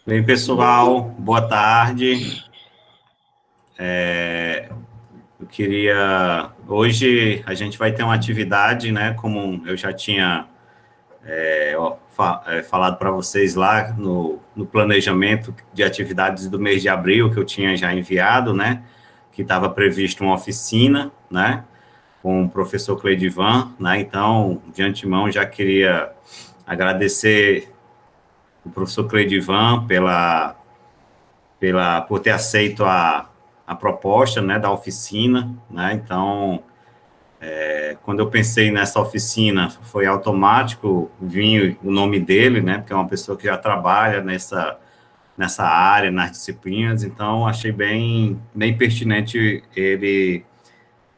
Bem, pessoal, boa tarde. Eu queria... Hoje a gente vai ter uma atividade, né, como eu já tinha falado para vocês lá no planejamento de atividades do mês de abril, que eu tinha já enviado, né, que estava previsto uma oficina, né, com o professor Cleidivan, né, então, de antemão, já queria agradecer o professor Cleidivan por ter aceito a proposta, né, da oficina, né, então, quando eu pensei nessa oficina, foi automático vir o nome dele, né, porque é uma pessoa que já trabalha nessa área, nas disciplinas, então, achei bem pertinente ele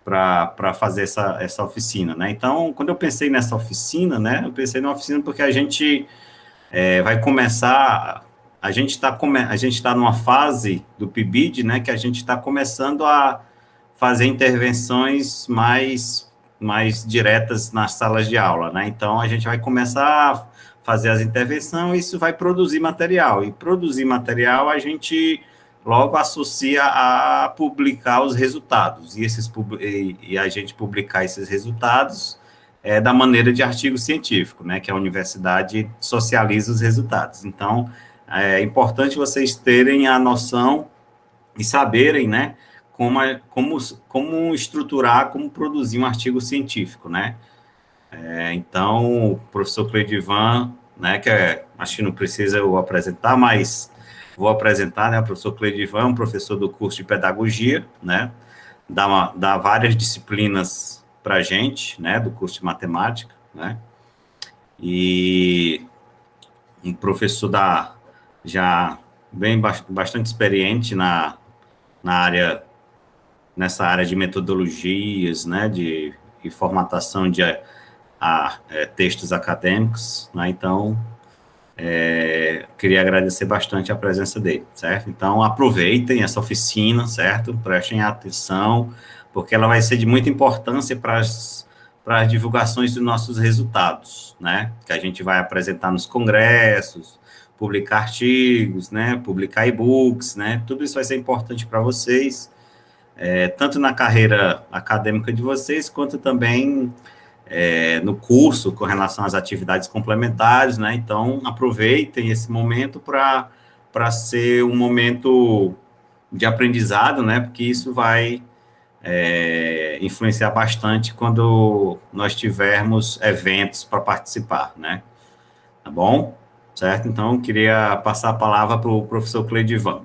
para fazer essa oficina, né, então, quando eu pensei nessa oficina, né, eu pensei numa oficina porque a gente vai começar, a gente está numa fase do PIBID, né, que a gente está começando a fazer intervenções mais diretas nas salas de aula, né, então a gente vai começar a fazer as intervenções e isso vai produzir material, e produzir material a gente logo associa a publicar os resultados, e a gente publicar esses resultados da maneira de artigo científico, né, que a universidade socializa os resultados. Então, é importante vocês terem a noção e saberem, né, como estruturar, como produzir um artigo científico, né. Então, o professor Cleidivan, né, acho que não precisa eu apresentar, mas vou apresentar, né, o professor Cleidivan, um professor do curso de pedagogia, né, dá várias disciplinas para a gente, né, do curso de matemática, né, e um professor já bastante experiente na área, nessa área de metodologias, né, de formatação de textos acadêmicos, né, então, queria agradecer bastante a presença dele, certo? Então, aproveitem essa oficina, certo? Prestem atenção, porque ela vai ser de muita importância para as divulgações dos nossos resultados, né? Que a gente vai apresentar nos congressos, publicar artigos, né? Publicar e-books, né? Tudo isso vai ser importante para vocês, tanto na carreira acadêmica de vocês, quanto também no curso com relação às atividades complementares, né? Então, aproveitem esse momento para ser um momento de aprendizado, né? Porque isso vai influenciar bastante quando nós tivermos eventos para participar, né? Tá bom? Certo? Então, queria passar a palavra para o professor Cleidivan.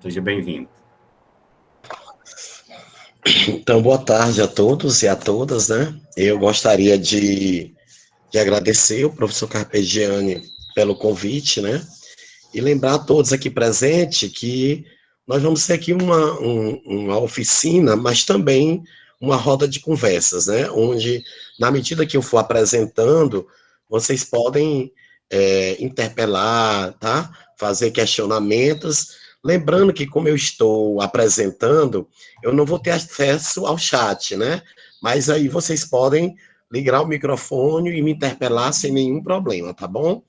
Seja bem-vindo. Então, boa tarde a todos e a todas, né? Eu gostaria de agradecer o professor Carpegiani pelo convite, né? E lembrar a todos aqui presentes que nós vamos ter aqui uma oficina, mas também uma roda de conversas, né? Onde, na medida que eu for apresentando, vocês podem interpelar, tá? Fazer questionamentos. Lembrando que, como eu estou apresentando, eu não vou ter acesso ao chat, né? Mas aí vocês podem ligar o microfone e me interpelar sem nenhum problema, tá bom?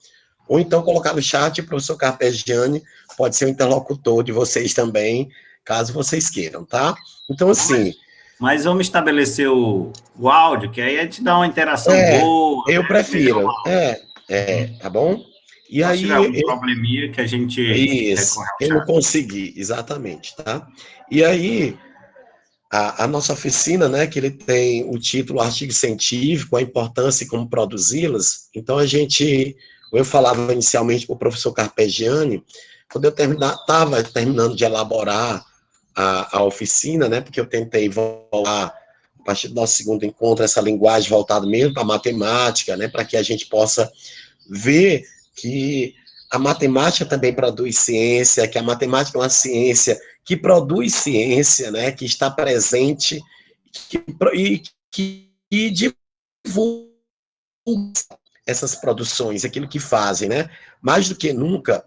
Ou então colocar no chat, o professor Carpegiani pode ser o interlocutor de vocês também, caso vocês queiram, tá? Então, assim... Mas vamos estabelecer o áudio, que aí a gente dá uma interação boa, eu né? Melhor. prefiro. Tá bom? E Só se tiver aí, algum probleminha que a gente isso, recorre ao eu não chat. consegui, exatamente, tá? E aí, a nossa oficina, né, que ele tem o título Artigo Científico, a importância e como produzi-las, então eu falava inicialmente para o professor Carpegiani, quando eu estava terminando de elaborar a oficina, né, porque eu tentei voltar, a partir do nosso segundo encontro, essa linguagem voltada mesmo para a matemática, né, para que a gente possa ver que a matemática também produz ciência, que a matemática é uma ciência que produz ciência, né, que está presente e divulga essas produções, aquilo que fazem, né? Mais do que nunca,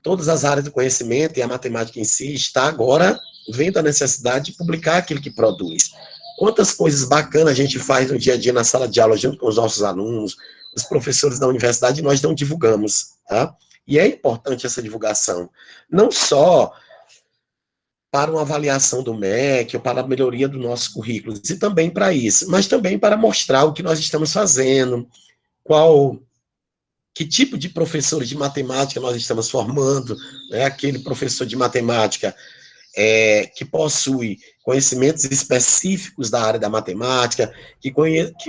todas as áreas do conhecimento e a matemática em si está agora vendo a necessidade de publicar aquilo que produz. Quantas coisas bacanas a gente faz no dia a dia na sala de aula junto com os nossos alunos, os professores da universidade, e nós não divulgamos, tá? E é importante essa divulgação, não só para uma avaliação do MEC, ou para a melhoria do nosso currículo, e também para isso, mas também para mostrar o que nós estamos fazendo, que tipo de professores de matemática nós estamos formando, né? Aquele professor de matemática que possui conhecimentos específicos da área da matemática, que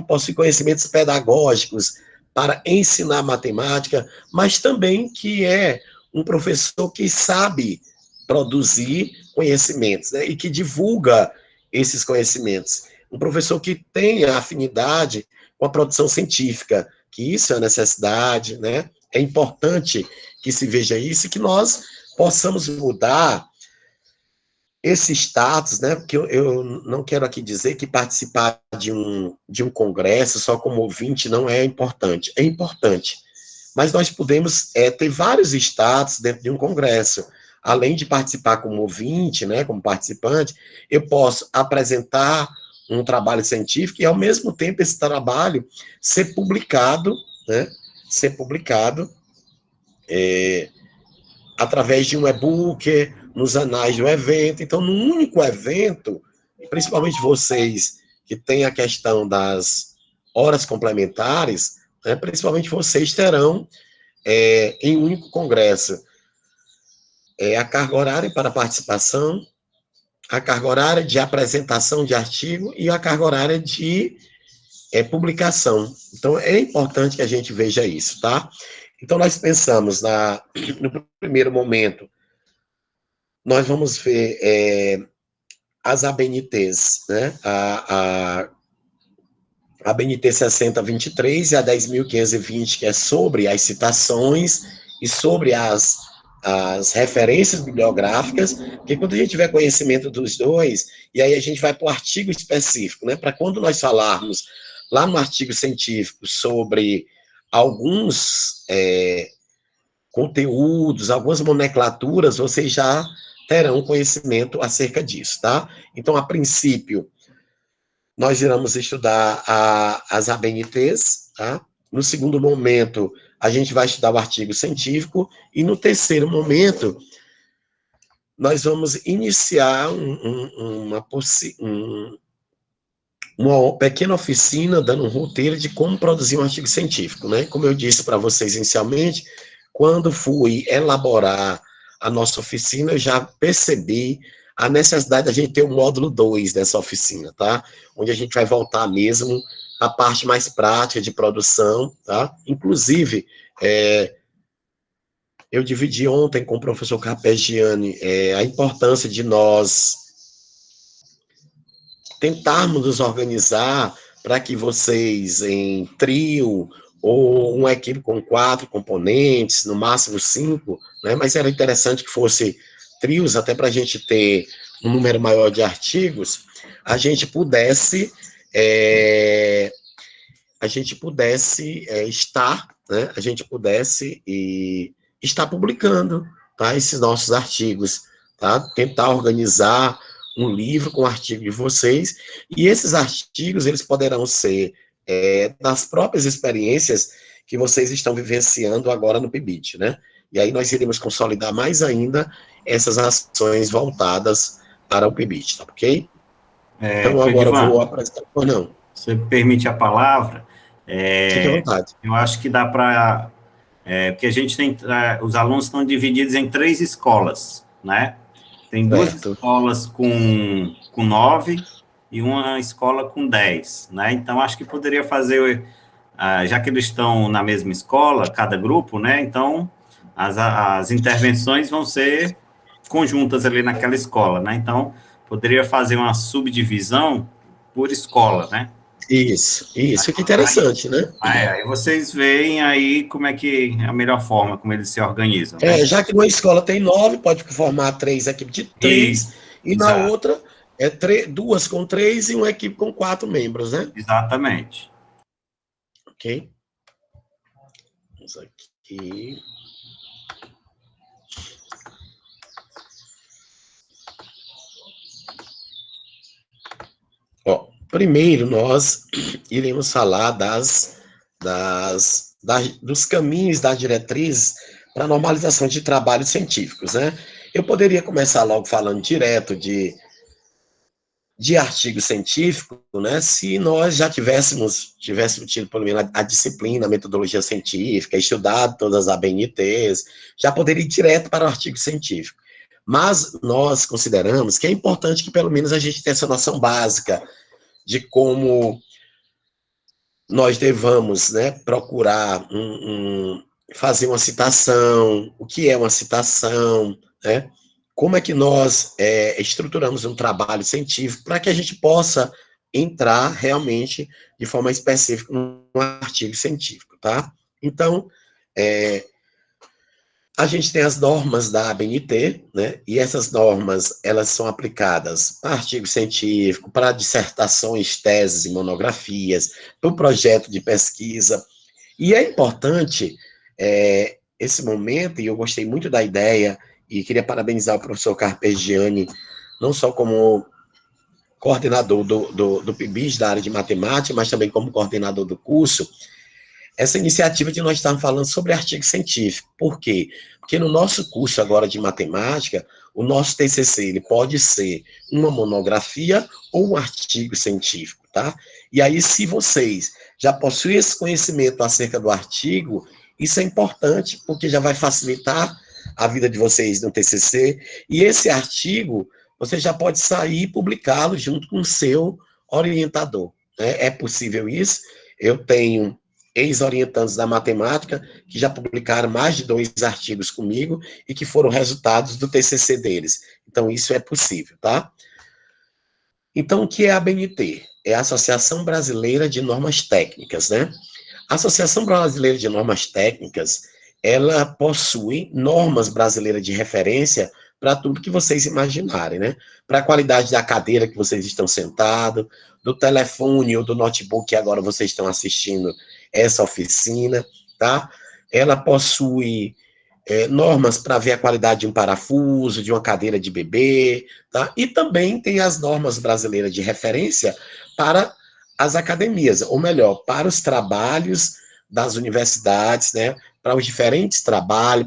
possui conhecimentos pedagógicos para ensinar matemática, mas também que é um professor que sabe produzir conhecimentos, né, e que divulga esses conhecimentos. Um professor que tenha afinidade com a produção científica, que isso é uma necessidade, né? É importante que se veja isso e que nós possamos mudar esse status, né? Porque eu não quero aqui dizer que participar de um congresso só como ouvinte não é importante. É importante. Mas nós podemos ter vários status dentro de um congresso. Além de participar como ouvinte, né, como participante, eu posso apresentar um trabalho científico e, ao mesmo tempo, esse trabalho ser publicado, né, ser publicado através de um e-book, nos anais do evento. Então, num único evento, principalmente vocês que têm a questão das horas complementares, né, principalmente vocês terão em um único congresso a carga horária para participação, a carga horária de apresentação de artigo e a carga horária de publicação. Então, é importante que a gente veja isso, tá? Então, nós pensamos no primeiro momento, nós vamos ver as ABNTs, né? A BNT 6023 e a 10.520, que é sobre as citações e sobre as referências bibliográficas, porque quando a gente tiver conhecimento dos dois, e aí a gente vai para o artigo específico, né? Para quando nós falarmos lá no artigo científico sobre alguns conteúdos, algumas nomenclaturas, vocês já terão conhecimento acerca disso, tá? Então, a princípio, nós iremos estudar as ABNTs, tá? No segundo momento, a gente vai estudar o artigo científico, e no terceiro momento, nós vamos iniciar uma pequena oficina dando um roteiro de como produzir um artigo científico, né? Como eu disse para vocês inicialmente, quando fui elaborar a nossa oficina, eu já percebi a necessidade da gente ter o módulo 2 dessa oficina, tá? Onde a gente vai voltar mesmo à parte mais prática de produção, tá? Inclusive, eu dividi ontem com o professor Carpegiani a importância de nós tentarmos nos organizar para que vocês, em trio, ou uma equipe com 4 componentes, no máximo 5, né? Mas era interessante que fosse trios, até para a gente ter um número maior de artigos, a gente pudesse estar, né? A gente pudesse estar publicando, tá? Esses nossos artigos, tá? Tentar organizar um livro com artigo de vocês, e esses artigos, eles poderão ser das próprias experiências que vocês estão vivenciando agora no PIBIT, né? E aí nós iremos consolidar mais ainda essas ações voltadas para o PIBIT, tá ok? Então, agora eu vou Cleidivan, apresentar, ou não, você me permite a palavra? fique à vontade. Eu acho que dá para... porque a gente tem... os alunos estão divididos em 3 escolas, né? Tem 2 Certo. escolas com 9 e uma escola com 10, né? Então, acho que poderia fazer... já que eles estão na mesma escola, cada grupo, né? Então, as intervenções vão ser conjuntas ali naquela escola, né? Então, poderia fazer uma subdivisão por escola, né? Isso, que interessante, né? Aí vocês veem aí como é que é a melhor forma, como eles se organizam, né? Já que numa escola tem 9, pode formar 3 equipes de 3, e na Exato, outra 2 com 3 e uma equipe com 4 membros, né? exatamente. Ok? Vamos aqui. Ó, primeiro nós iremos falar dos caminhos, das diretrizes para normalização de trabalhos científicos, né? Eu poderia começar logo falando direto de artigo científico, né, se nós já tivéssemos tido, pelo menos, a disciplina, a metodologia científica, estudado todas as ABNTs, já poderia ir direto para o artigo científico. Mas nós consideramos que é importante que, pelo menos, a gente tenha essa noção básica de como nós devamos, né, procurar fazer uma citação, o que é uma citação, né, como é que nós estruturamos um trabalho científico para que a gente possa entrar realmente de forma específica num artigo científico, tá? Então, a gente tem as normas da ABNT, né? E essas normas, elas são aplicadas para artigo científico, para dissertações, teses e monografias, para o projeto de pesquisa. E é importante esse momento, e eu gostei muito da ideia, e queria parabenizar o professor Carpegiani, não só como coordenador do PIBIS, da área de matemática, mas também como coordenador do curso, essa iniciativa de nós estarmos falando sobre artigo científico. Por quê? Porque no nosso curso agora de matemática, o nosso TCC, ele pode ser uma monografia ou um artigo científico, tá? E aí, se vocês já possuem esse conhecimento acerca do artigo, isso é importante, porque já vai facilitar a vida de vocês no TCC, e esse artigo, você já pode sair e publicá-lo junto com o seu orientador, né? É possível isso. Eu tenho ex-orientandos da matemática, que já publicaram mais de 2 artigos comigo e que foram resultados do TCC deles. Então, isso é possível, tá? Então, o que é a ABNT? É a Associação Brasileira de Normas Técnicas, né? A Associação Brasileira de Normas Técnicas, ela possui normas brasileiras de referência para tudo que vocês imaginarem, né? Para a qualidade da cadeira que vocês estão sentados, do telefone ou do notebook que agora vocês estão assistindo essa oficina, tá? Ela possui normas para ver a qualidade de um parafuso, de uma cadeira de bebê, tá? E também tem as normas brasileiras de referência para as academias, ou melhor, para os trabalhos das universidades, né? Para os diferentes trabalhos,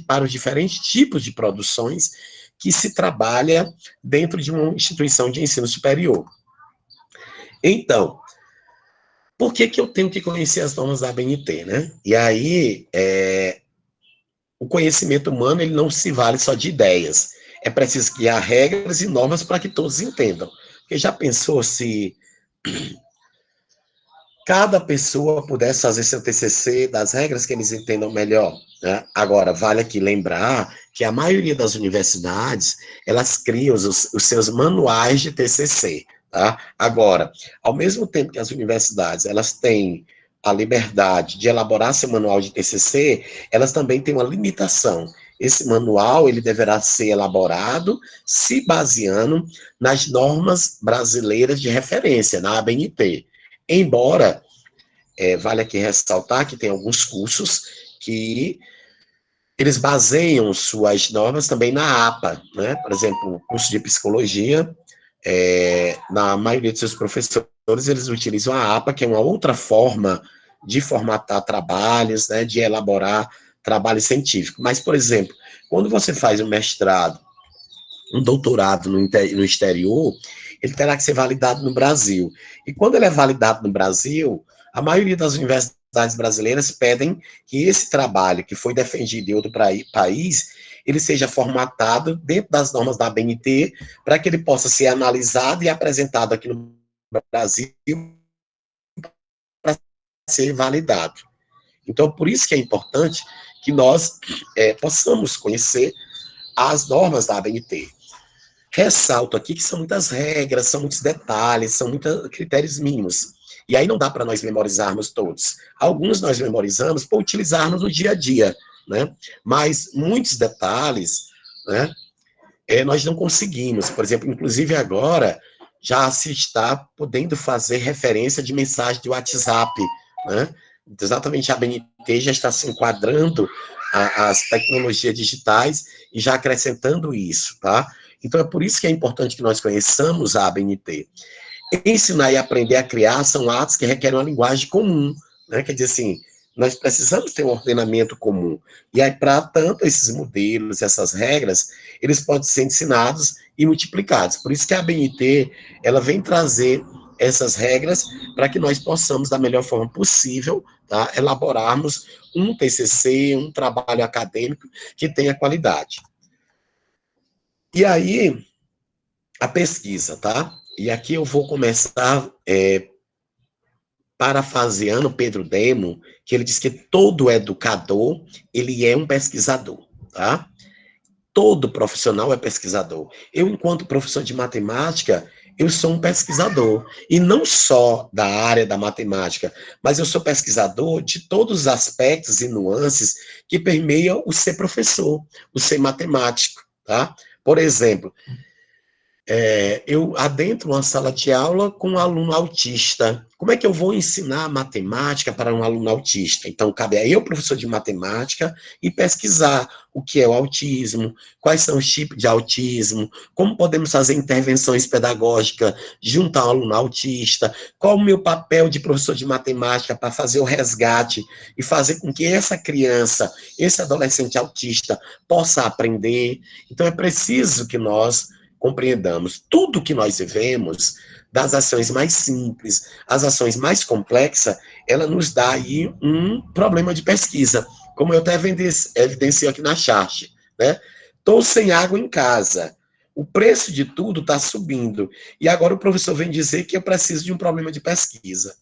para os diferentes tipos de produções que se trabalha dentro de uma instituição de ensino superior. Então, por que eu tenho que conhecer as normas da ABNT, né? E aí, o conhecimento humano, ele não se vale só de ideias. É preciso criar regras e normas para que todos entendam. Porque já pensou se cada pessoa pudesse fazer seu TCC das regras que eles entendam melhor, né? Agora, vale aqui lembrar que a maioria das universidades, elas criam os seus manuais de TCC, tá? Agora, ao mesmo tempo que as universidades, elas têm a liberdade de elaborar seu manual de TCC, elas também têm uma limitação. Esse manual, ele deverá ser elaborado se baseando nas normas brasileiras de referência, na ABNT. Embora, vale aqui ressaltar que tem alguns cursos que eles baseiam suas normas também na APA, né? Por exemplo, o curso de psicologia, na maioria de seus professores, eles utilizam a APA, que é uma outra forma de formatar trabalhos, né, de elaborar trabalho científico. Mas, por exemplo, quando você faz um mestrado, um doutorado no exterior, ele terá que ser validado no Brasil. E quando ele é validado no Brasil, a maioria das universidades brasileiras pedem que esse trabalho que foi defendido em outro país, ele seja formatado dentro das normas da ABNT, para que ele possa ser analisado e apresentado aqui no Brasil para ser validado. Então, por isso que é importante que nós possamos conhecer as normas da ABNT. Ressalto aqui que são muitas regras, são muitos detalhes, são muitos critérios mínimos. E aí não dá para nós memorizarmos todos. Alguns nós memorizamos para utilizarmos no dia a dia, né? Mas muitos detalhes, né, nós não conseguimos. Por exemplo, inclusive agora, já se está podendo fazer referência de mensagem de WhatsApp, né? Exatamente, a ABNT já está se enquadrando as tecnologias digitais e já acrescentando isso, tá? Então, é por isso que é importante que nós conheçamos a ABNT. Ensinar e aprender a criar são atos que requerem uma linguagem comum, né? Quer dizer assim, nós precisamos ter um ordenamento comum. E aí, para tanto, esses modelos, essas regras, eles podem ser ensinados e multiplicados. Por isso que a ABNT, ela vem trazer essas regras para que nós possamos, da melhor forma possível, tá, elaborarmos um TCC, um trabalho acadêmico que tenha qualidade. E aí, a pesquisa, tá? E aqui eu vou começar parafraseando Pedro Demo, que ele diz que todo educador, ele é um pesquisador, tá? Todo profissional é pesquisador. Eu, enquanto professor de matemática, eu sou um pesquisador. E não só da área da matemática, mas eu sou pesquisador de todos os aspectos e nuances que permeiam o ser professor, o ser matemático, tá? Por exemplo, eu adentro uma sala de aula com um aluno autista. Como é que eu vou ensinar matemática para um aluno autista? Então, cabe a eu, professor de matemática, e pesquisar o que é o autismo, quais são os tipos de autismo, como podemos fazer intervenções pedagógicas junto ao aluno autista, qual o meu papel de professor de matemática para fazer o resgate e fazer com que essa criança, esse adolescente autista, possa aprender. Então, é preciso que nós compreendamos tudo que nós vivemos, das ações mais simples às ações mais complexas, ela nos dá aí um problema de pesquisa, como eu até evidencio aqui na chart, né? Estou sem água em casa, o preço de tudo está subindo, e agora o professor vem dizer que eu preciso de um problema de pesquisa.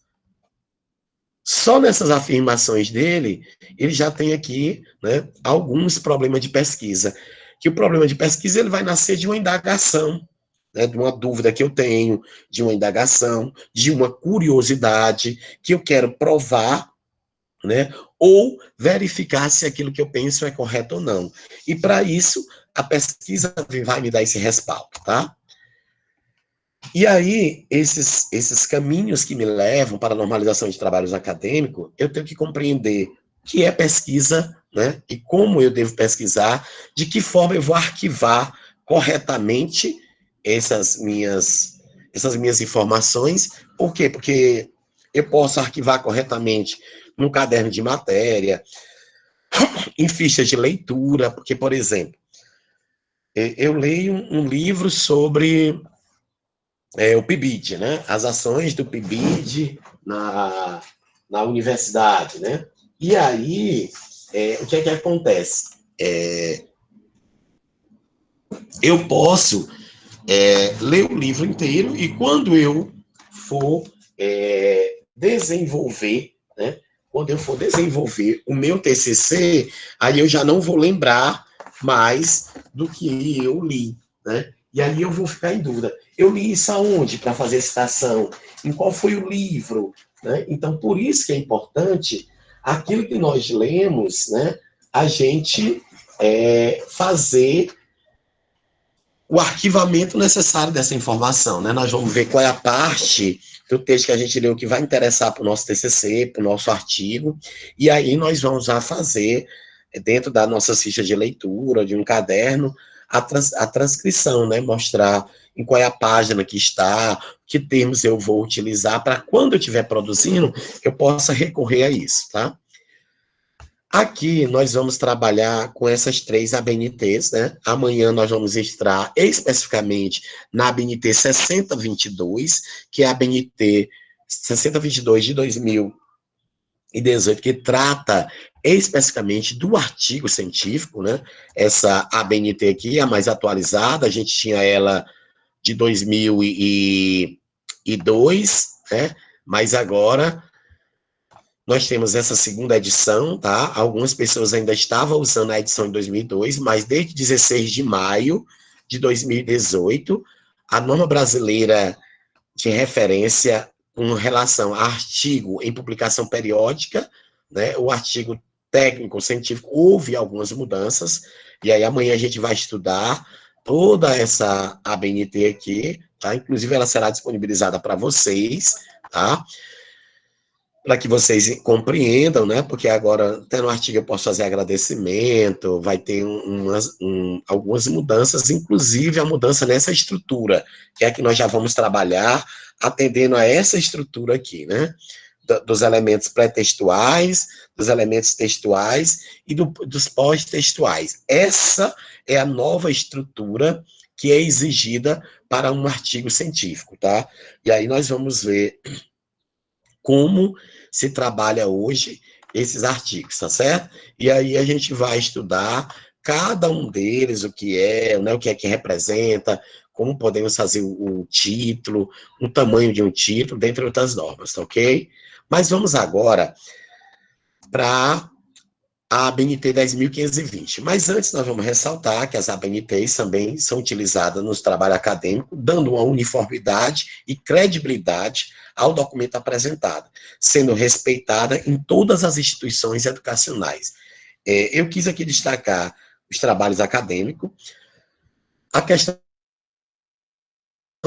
Só nessas afirmações dele, ele já tem aqui, né, alguns problemas de pesquisa. Que o problema de pesquisa ele vai nascer de uma indagação, né, de uma dúvida que eu tenho, de uma indagação, de uma curiosidade que eu quero provar, né, ou verificar se aquilo que eu penso é correto ou não. E para isso, a pesquisa vai me dar esse respaldo, tá? E aí, esses caminhos que me levam para a normalização de trabalhos acadêmicos, eu tenho que compreender o que é pesquisa, né? E como eu devo pesquisar, de que forma eu vou arquivar corretamente essas minhas informações. Por quê? Porque eu posso arquivar corretamente num caderno de matéria, em fichas de leitura, porque, por exemplo, eu leio um livro sobre o PIBID, né? As ações do PIBID na universidade, né? E aí, o que é que acontece? Eu posso ler o livro inteiro e quando eu for desenvolver, né? Quando eu for desenvolver o meu TCC, aí eu já não vou lembrar mais do que eu li, né? E aí eu vou ficar em dúvida. Eu li isso aonde para fazer citação? Em qual foi o livro? Né? Então, por isso que é importante aquilo que nós lemos, né? A gente fazer o arquivamento necessário dessa informação, né? Nós vamos ver qual é a parte do texto que a gente leu que vai interessar para o nosso TCC, para o nosso artigo, e aí nós vamos já fazer, dentro da nossa ficha de leitura, de um caderno, a transcrição, né? Mostrar em qual é a página que está, que termos eu vou utilizar, para quando eu estiver produzindo, eu possa recorrer a isso, tá? Aqui nós vamos trabalhar com essas 3 ABNTs, né? Amanhã nós vamos entrar especificamente na ABNT 6022, que é a ABNT 6022 de 2018, que trata especificamente do artigo científico, né? Essa ABNT aqui é a mais atualizada, a gente tinha ela de 2002, né? Mas agora nós temos essa segunda edição, tá? Algumas pessoas ainda estavam usando a edição de 2002, mas desde 16 de maio de 2018, a norma brasileira de referência com relação a artigo em publicação periódica, né? O artigo técnico científico, houve algumas mudanças, e aí amanhã a gente vai estudar toda essa ABNT aqui, tá? Inclusive ela será disponibilizada para vocês, tá? Para que vocês compreendam, né? Porque agora, até no artigo eu posso fazer agradecimento, vai ter algumas mudanças, inclusive a mudança nessa estrutura, que é que nós já vamos trabalhar atendendo a essa estrutura aqui, né? dos elementos pré-textuais, dos elementos textuais e dos pós-textuais. Essa é a nova estrutura que é exigida para um artigo científico, tá? E aí nós vamos ver como se trabalha hoje esses artigos, tá certo? E aí a gente vai estudar cada um deles, o que é, né, o que é que representa, como podemos fazer o título, o tamanho de um título, dentre outras normas, tá ok? Mas vamos agora para a ABNT 10.520. Mas antes nós vamos ressaltar que as ABNTs também são utilizadas no trabalho acadêmico, dando uma uniformidade e credibilidade ao documento apresentado, sendo respeitada em todas as instituições educacionais. Eu quis aqui destacar os trabalhos acadêmicos, a questão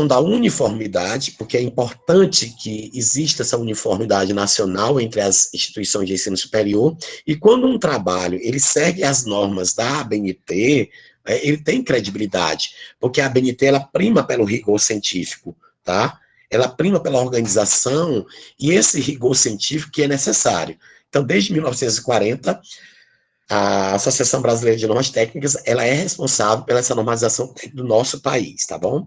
da uniformidade, porque é importante que exista essa uniformidade nacional entre as instituições de ensino superior, e quando um trabalho ele segue as normas da ABNT, ele tem credibilidade, porque a ABNT ela prima pelo rigor científico, tá? Ela prima pela organização e esse rigor científico que é necessário. Então, desde 1940, a Associação Brasileira de Normas Técnicas, ela é responsável pela essa normalização do nosso país, tá bom?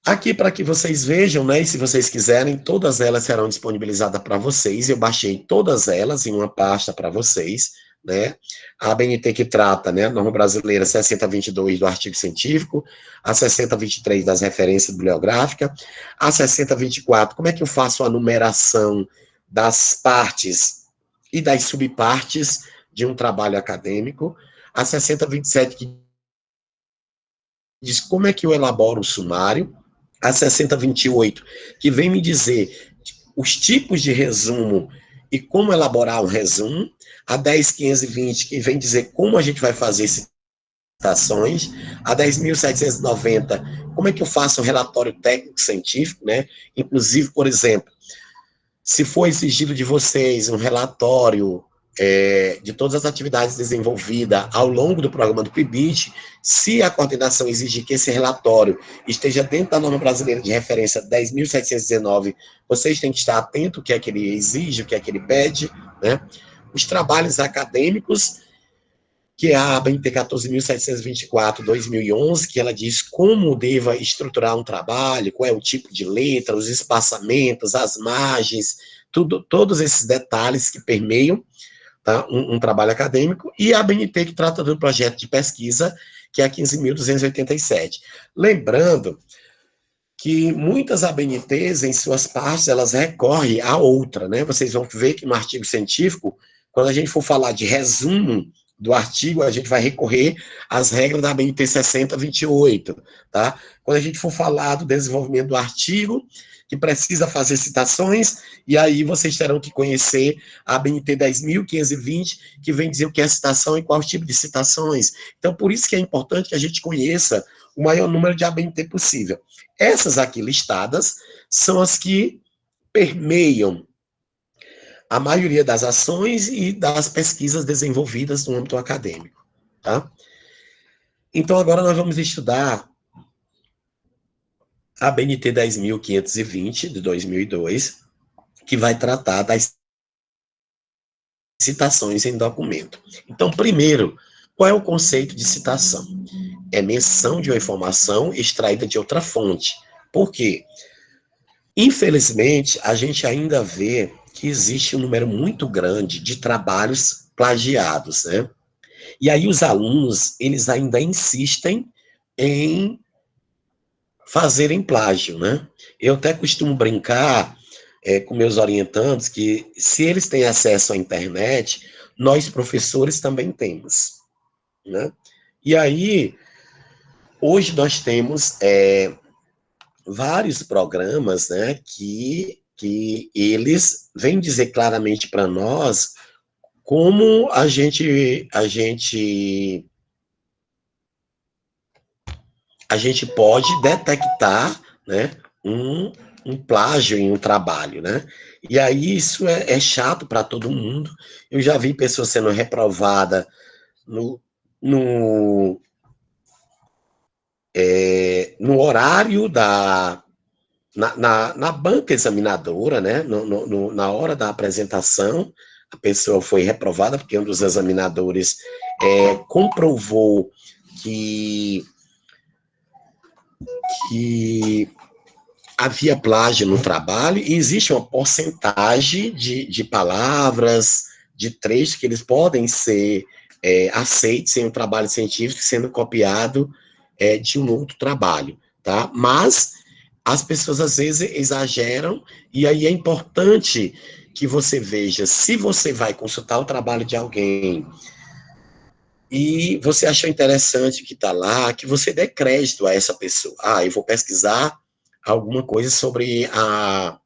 Aqui para que vocês vejam, né, e se vocês quiserem, todas elas serão disponibilizadas para vocês. Eu baixei todas elas em uma pasta para vocês, né? A ABNT que trata, né, a norma brasileira 6022 do artigo científico, a 6023 das referências bibliográficas, a 6024, como é que eu faço a numeração das partes e das subpartes de um trabalho acadêmico, a 6027 que diz como é que eu elaboro o sumário, a 6028, que vem me dizer os tipos de resumo e como elaborar um resumo, a 10.520, que vem dizer como a gente vai fazer citações, a 10.790, como é que eu faço um relatório técnico-científico, né? Inclusive, por exemplo, se for exigido de vocês um relatório de todas as atividades desenvolvidas ao longo do programa do PIBIT, se a coordenação exigir que esse relatório esteja dentro da norma brasileira de referência 10.719, vocês têm que estar atentos ao que é que ele exige, o que é que ele pede, né? Os trabalhos acadêmicos, que é a ABNT 14.724, 2011, que ela diz como deva estruturar um trabalho, qual é o tipo de letra, os espaçamentos, as margens, todos esses detalhes que permeiam, tá, um trabalho acadêmico, e a ABNT que trata do projeto de pesquisa, que é a 15.287. Lembrando que muitas ABNTs, em suas partes, elas recorrem a outra, né? Vocês vão ver que no artigo científico, quando a gente for falar de resumo do artigo, a gente vai recorrer às regras da ABNT 6028, tá? Quando a gente for falar do desenvolvimento do artigo, que precisa fazer citações, e aí vocês terão que conhecer a ABNT 10.520, que vem dizer o que é citação e qual tipo de citações. Então, por isso que é importante que a gente conheça o maior número de ABNT possível. Essas aqui listadas são as que permeiam a maioria das ações e das pesquisas desenvolvidas no âmbito acadêmico, tá? Então, agora nós vamos estudar a ABNT 10.520, de 2002, que vai tratar das citações em documento. Então, primeiro, qual é o conceito de citação? É menção de uma informação extraída de outra fonte. Por quê? Infelizmente, a gente ainda vê que existe um número muito grande de trabalhos plagiados, né? E aí os alunos, eles ainda insistem em fazerem plágio, né? Eu até costumo brincar com meus orientandos que se eles têm acesso à internet, nós professores também temos, né? E aí, hoje nós temos vários programas, né, que eles vêm dizer claramente para nós como a gente pode detectar, né, um plágio em um trabalho, né? E aí isso é chato para todo mundo. Eu já vi pessoas sendo reprovadas no, no horário na banca examinadora, né, na hora da apresentação, a pessoa foi reprovada porque um dos examinadores comprovou que havia plágio no trabalho e existe uma porcentagem de palavras, de trechos que eles podem ser aceitos em um trabalho científico sendo copiado de um outro trabalho, tá? Mas as pessoas às vezes exageram e aí é importante que você veja se você vai consultar o trabalho de alguém e você achou interessante que está lá, que você dê crédito a essa pessoa. Ah, eu vou pesquisar alguma coisa sobre a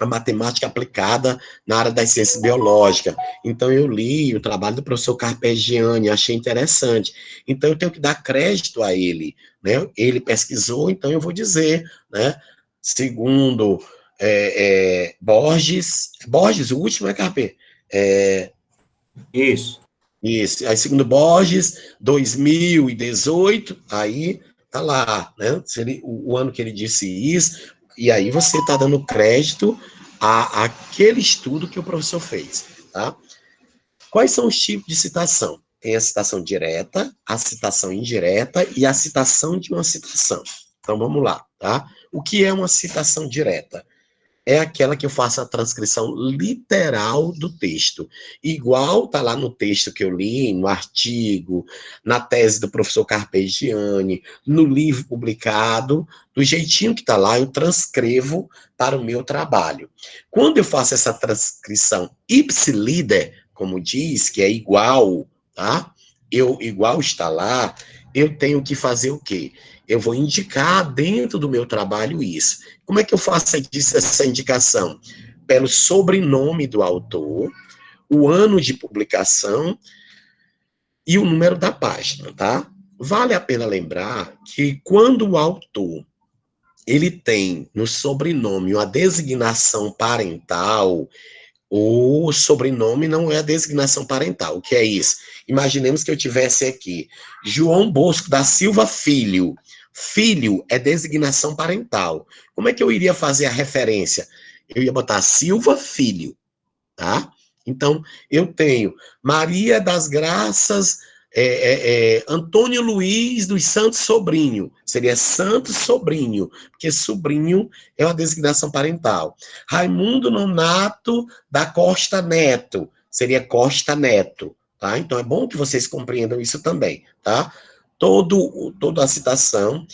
matemática aplicada na área das ciências biológicas. Então, eu li o trabalho do professor Carpegiani, achei interessante. Então, eu tenho que dar crédito a ele, né? Ele pesquisou, então eu vou dizer, né? Segundo Borges, o último é Carpe. Isso. Isso. Aí, segundo Borges, 2018, aí tá lá, né? O ano que ele disse isso, e aí você está dando crédito àquele estudo que o professor fez, tá? Quais são os tipos de citação? Tem a citação direta, a citação indireta e a citação de uma citação. Então, vamos lá, tá? O que é uma citação direta? É aquela que eu faço a transcrição literal do texto. Igual tá lá no texto que eu li, no artigo, na tese do professor Carpegiani, no livro publicado, do jeitinho que tá lá, eu transcrevo para o meu trabalho. Quando eu faço essa transcrição ipsiliter, como diz, que é igual, tá? Igual está lá, eu tenho que fazer o quê? Eu vou indicar dentro do meu trabalho isso. Como é que eu faço essa indicação? Pelo sobrenome do autor, o ano de publicação e o número da página, tá? Vale a pena lembrar que quando o autor ele tem no sobrenome uma designação parental, o sobrenome não é a designação parental. O que é isso? Imaginemos que eu tivesse aqui João Bosco da Silva Filho. Filho é designação parental. Como é que eu iria fazer a referência? Eu ia botar Silva Filho, tá? Então, eu tenho Maria das Graças, Antônio Luiz dos Santos Sobrinho, seria Santos Sobrinho, porque sobrinho é uma designação parental. Raimundo Nonato da Costa Neto, seria Costa Neto, tá? Então, é bom que vocês compreendam isso também, tá? Toda a citação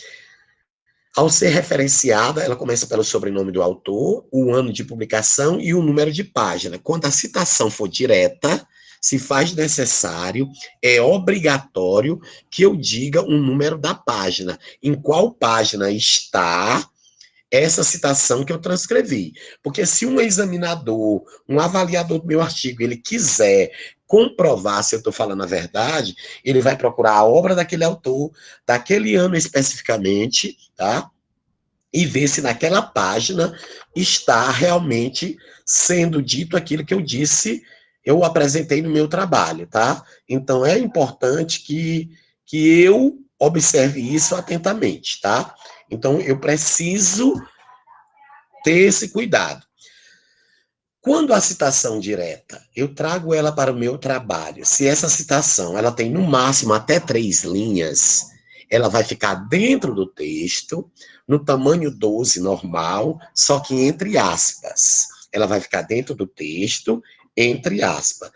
ao ser referenciada, ela começa pelo sobrenome do autor, o ano de publicação e o número de página. Quando a citação for direta, se faz necessário, é obrigatório que eu diga o número da página. Em qual página está essa citação que eu transcrevi. Porque se um examinador, um avaliador do meu artigo, ele quiser comprovar se eu estou falando a verdade, ele vai procurar a obra daquele autor, daquele ano especificamente, tá? E ver se naquela página está realmente sendo dito aquilo que eu disse, eu apresentei no meu trabalho, tá? Então, é importante que eu observe isso atentamente, tá? Então, eu preciso ter esse cuidado. Quando a citação direta, eu trago ela para o meu trabalho, se essa citação ela tem no máximo até 3 linhas, ela vai ficar dentro do texto, no tamanho 12 normal, só que entre aspas. Ela vai ficar dentro do texto, entre aspas.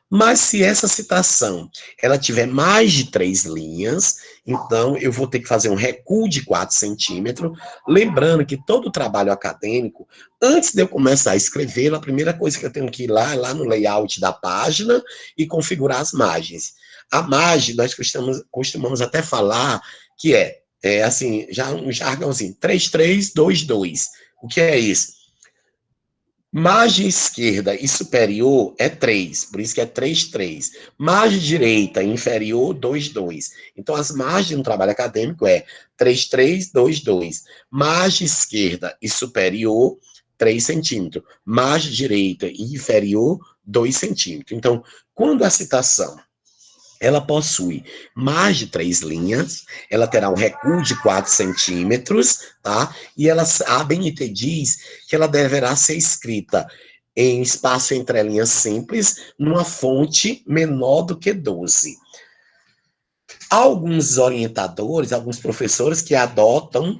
Mas se essa citação ela tiver mais de 3 linhas, então eu vou ter que fazer um recuo de 4 centímetros, lembrando que todo trabalho acadêmico, antes de eu começar a escrever, a primeira coisa que eu tenho que ir lá é lá no layout da página e configurar as margens. A margem, nós costumamos até falar que é assim, já um jargãozinho, 3322. O que é isso? Margem esquerda e superior é 3, por isso que é 3, 3. Margem direita e inferior, 2, 2. Então, as margens no trabalho acadêmico é 3, 3, 2, 2. Margem esquerda e superior, 3 centímetros. Margem direita e inferior, 2 centímetros. Então, quando a citação ela possui mais de 3 linhas, ela terá um recuo de 4 centímetros, tá? E a ABNT diz que ela deverá ser escrita em espaço entre linhas simples, numa fonte menor do que 12. Alguns orientadores, alguns professores que adotam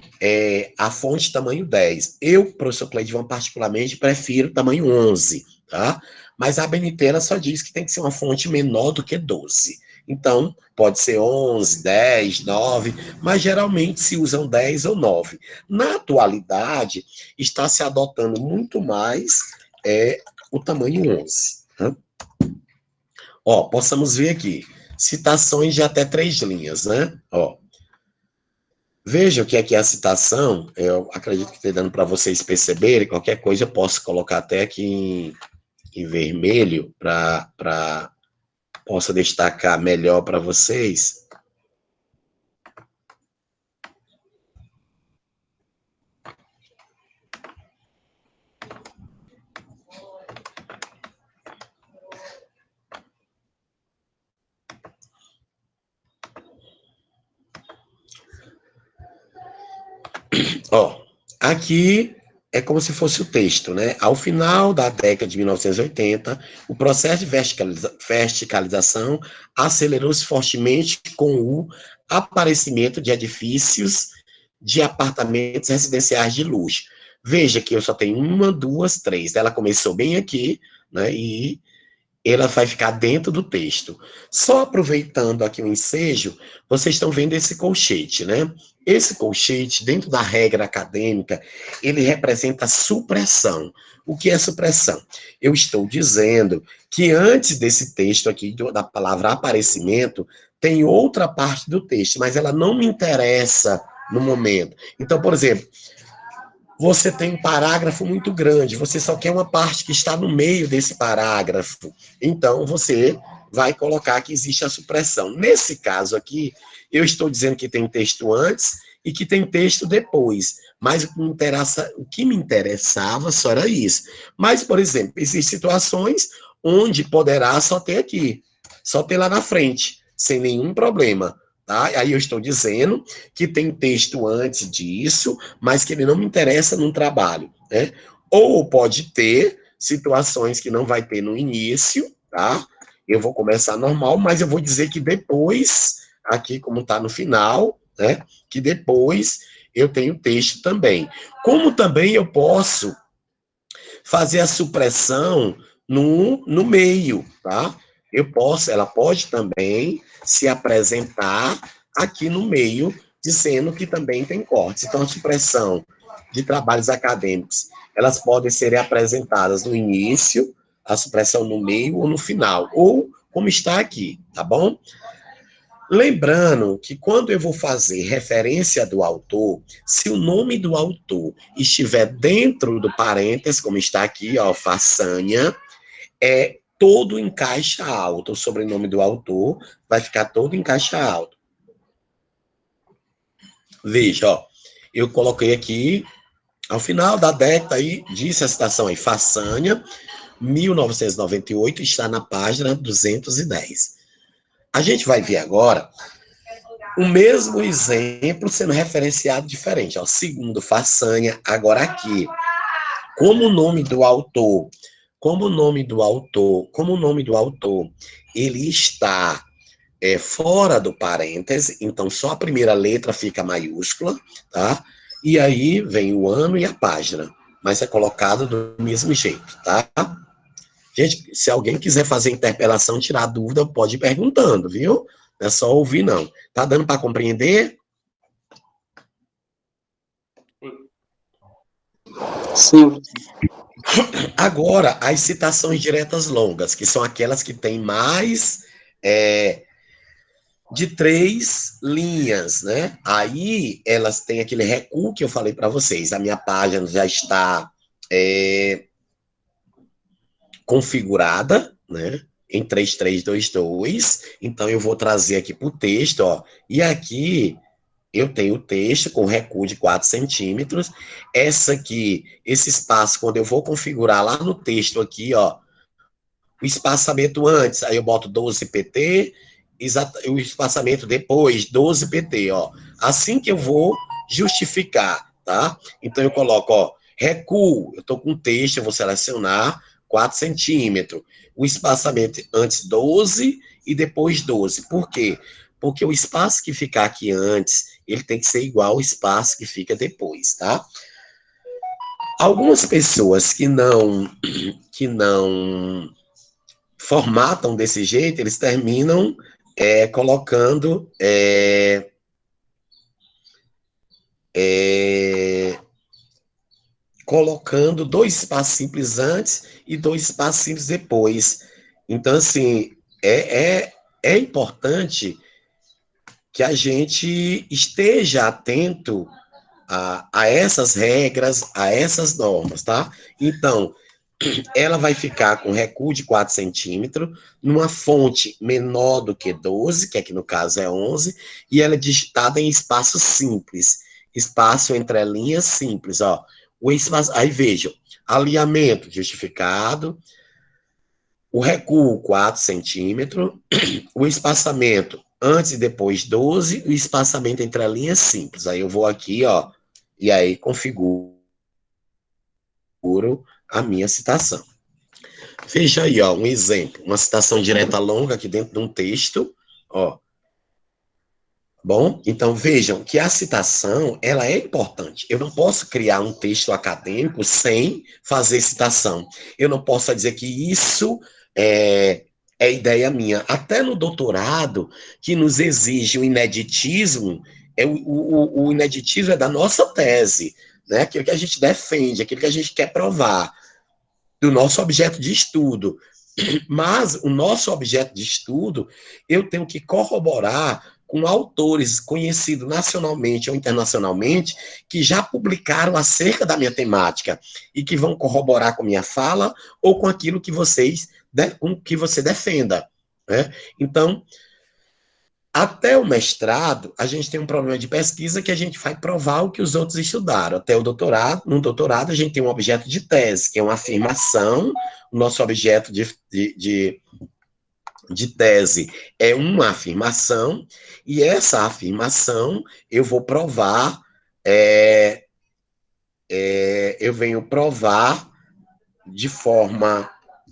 a fonte tamanho 10. Eu, professor Cleidivan, particularmente, prefiro tamanho 11, tá? Mas a ABNT ela só diz que tem que ser uma fonte menor do que 12. Então, pode ser 11, 10, 9, mas geralmente se usam 10 ou 9. Na atualidade, está se adotando muito mais o tamanho 11. Tá? Ó, possamos ver aqui. Citações de até 3 linhas, né? Ó. Veja o que é a citação. Eu acredito que esteja dando para vocês perceberem. Qualquer coisa eu posso colocar até aqui em vermelho para possa destacar melhor para vocês. Ó, aqui é como se fosse o texto, né? Ao final da década de 1980, o processo de verticalização acelerou-se fortemente com o aparecimento de edifícios de apartamentos residenciais de luxo. Veja que eu só tenho 1, 2, 3. Ela começou bem aqui, né? E ela vai ficar dentro do texto. Só aproveitando aqui o ensejo, vocês estão vendo esse colchete, né? Esse colchete, dentro da regra acadêmica, ele representa supressão. O que é supressão? Eu estou dizendo que antes desse texto aqui, da palavra aparecimento, tem outra parte do texto, mas ela não me interessa no momento. Então, por exemplo, você tem um parágrafo muito grande, você só quer uma parte que está no meio desse parágrafo. Então, você vai colocar que existe a supressão. Nesse caso aqui, eu estou dizendo que tem texto antes e que tem texto depois. Mas o que me interessava só era isso. Mas, por exemplo, existem situações onde poderá só ter aqui, só ter lá na frente, sem nenhum problema. Tá? Aí eu estou dizendo que tem texto antes disso, mas que ele não me interessa num trabalho, né? Ou pode ter situações que não vai ter no início, tá? Eu vou começar normal, mas eu vou dizer que depois, aqui como está no final, né? Que depois eu tenho texto também. Como também eu posso fazer a supressão no meio, tá? Ela pode também se apresentar aqui no meio, dizendo que também tem cortes. Então, a supressão de trabalhos acadêmicos, elas podem ser apresentadas no início, a supressão no meio ou no final, ou como está aqui, tá bom? Lembrando que quando eu vou fazer referência do autor, se o nome do autor estiver dentro do parênteses, como está aqui, ó, Façanha, todo em caixa alta. O sobrenome do autor vai ficar todo em caixa alta. Veja, ó, eu coloquei aqui, ao final da década, aí, disse a citação aí, Façanha, 1998, está na página 210. A gente vai ver agora o mesmo exemplo sendo referenciado diferente. Ó, segundo Façanha, agora aqui, como o nome do autor, ele está fora do parêntese, então só a primeira letra fica maiúscula, tá? E aí vem o ano e a página, mas é colocado do mesmo jeito, tá? Gente, se alguém quiser fazer interpelação, tirar dúvida, pode ir perguntando, viu? Não é só ouvir, não. Tá dando para compreender? Sim. Agora, as citações diretas longas, que são aquelas que têm mais de 3 linhas, né? Aí elas têm aquele recuo que eu falei para vocês. A minha página já está configurada, né? Em 3322. Então eu vou trazer aqui para o texto, ó. E aqui eu tenho o texto com recuo de 4 centímetros. Esse espaço, quando eu vou configurar lá no texto aqui, ó, o espaçamento antes, aí eu boto 12 pt, o espaçamento depois, 12 pt, ó. Assim que eu vou justificar, tá? Então eu coloco, ó, recuo, eu estou com um texto, eu vou selecionar 4 centímetros. O espaçamento antes 12 e depois 12. Por quê? Porque o espaço que ficar aqui antes, ele tem que ser igual ao espaço que fica depois, tá? Algumas pessoas que não formatam desse jeito, eles terminam colocando colocando 2 espaços simples antes e 2 espaços simples depois. Então, assim, é importante que a gente esteja atento a essas regras, a essas normas, tá? Então, ela vai ficar com recuo de 4 centímetros, numa fonte menor do que 12, que aqui no caso é 11, e ela é digitada em espaço simples, espaço entre linhas simples, ó. O espaço, aí vejam, alinhamento justificado, o recuo 4 centímetros, o espaçamento antes e depois 12, o espaçamento entre linhas simples. Aí eu vou aqui, ó, e aí configuro a minha citação. Veja aí, ó, um exemplo, uma citação direta longa aqui dentro de um texto, ó. Bom, então vejam que a citação, ela é importante. Eu não posso criar um texto acadêmico sem fazer citação. Eu não posso dizer que isso é ideia minha. Até no doutorado, que nos exige o ineditismo, o ineditismo é da nossa tese, né? Aquilo que a gente defende, aquilo que a gente quer provar, do nosso objeto de estudo. Mas o nosso objeto de estudo, eu tenho que corroborar com autores conhecidos nacionalmente ou internacionalmente que já publicaram acerca da minha temática e que vão corroborar com minha fala ou com aquilo que que você defenda, né? Então, até o mestrado, a gente tem um problema de pesquisa que a gente vai provar o que os outros estudaram. Até o doutorado, no doutorado, a gente tem um objeto de tese, que é uma afirmação. O nosso objeto de tese é uma afirmação, e essa afirmação eu vou provar, eu venho provar de forma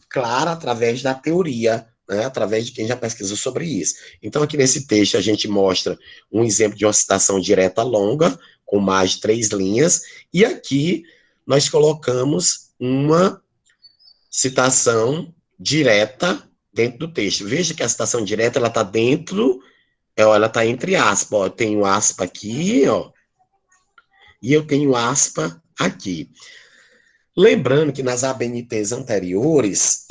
clara através da teoria, né, através de quem já pesquisou sobre isso. Então, aqui nesse texto, a gente mostra um exemplo de uma citação direta longa, com mais de 3 linhas, e aqui nós colocamos uma citação direta dentro do texto. Veja que a citação direta, ela está dentro, ela está entre aspas. Ó, eu tenho aspa aqui, ó, e eu tenho aspa aqui. Lembrando que nas ABNTs anteriores,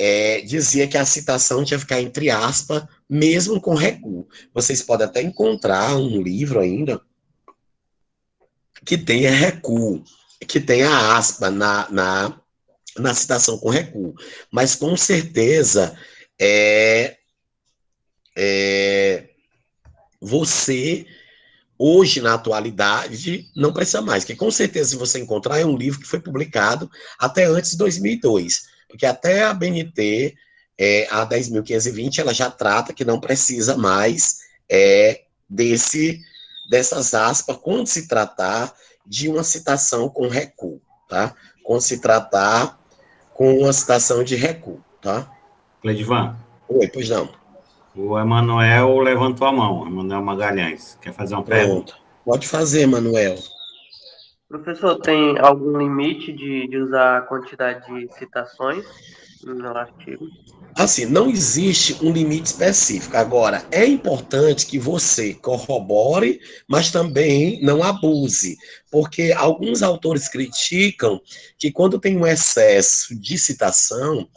dizia que a citação tinha que ficar entre aspas, mesmo com recuo. Vocês podem até encontrar um livro ainda que tenha recuo, que tenha aspa na citação com recuo. Mas, com certeza, você, hoje, na atualidade, não precisa mais, que com certeza, se você encontrar, é um livro que foi publicado até antes de 2002, porque até a BNT, a 10.520, ela já trata que não precisa mais dessas aspas, quando se tratar de uma citação com recuo, tá? Quando se tratar com uma citação de recuo, tá? Cleidivan. Oi, pois não. O Emanuel levantou a mão, Emanuel Magalhães. Quer fazer uma pergunta? Pode fazer, Manuel. Professor, tem algum limite de usar a quantidade de citações no artigo? Assim, não existe um limite específico. Agora, é importante que você corrobore, mas também não abuse, porque alguns autores criticam que quando tem um excesso de citação,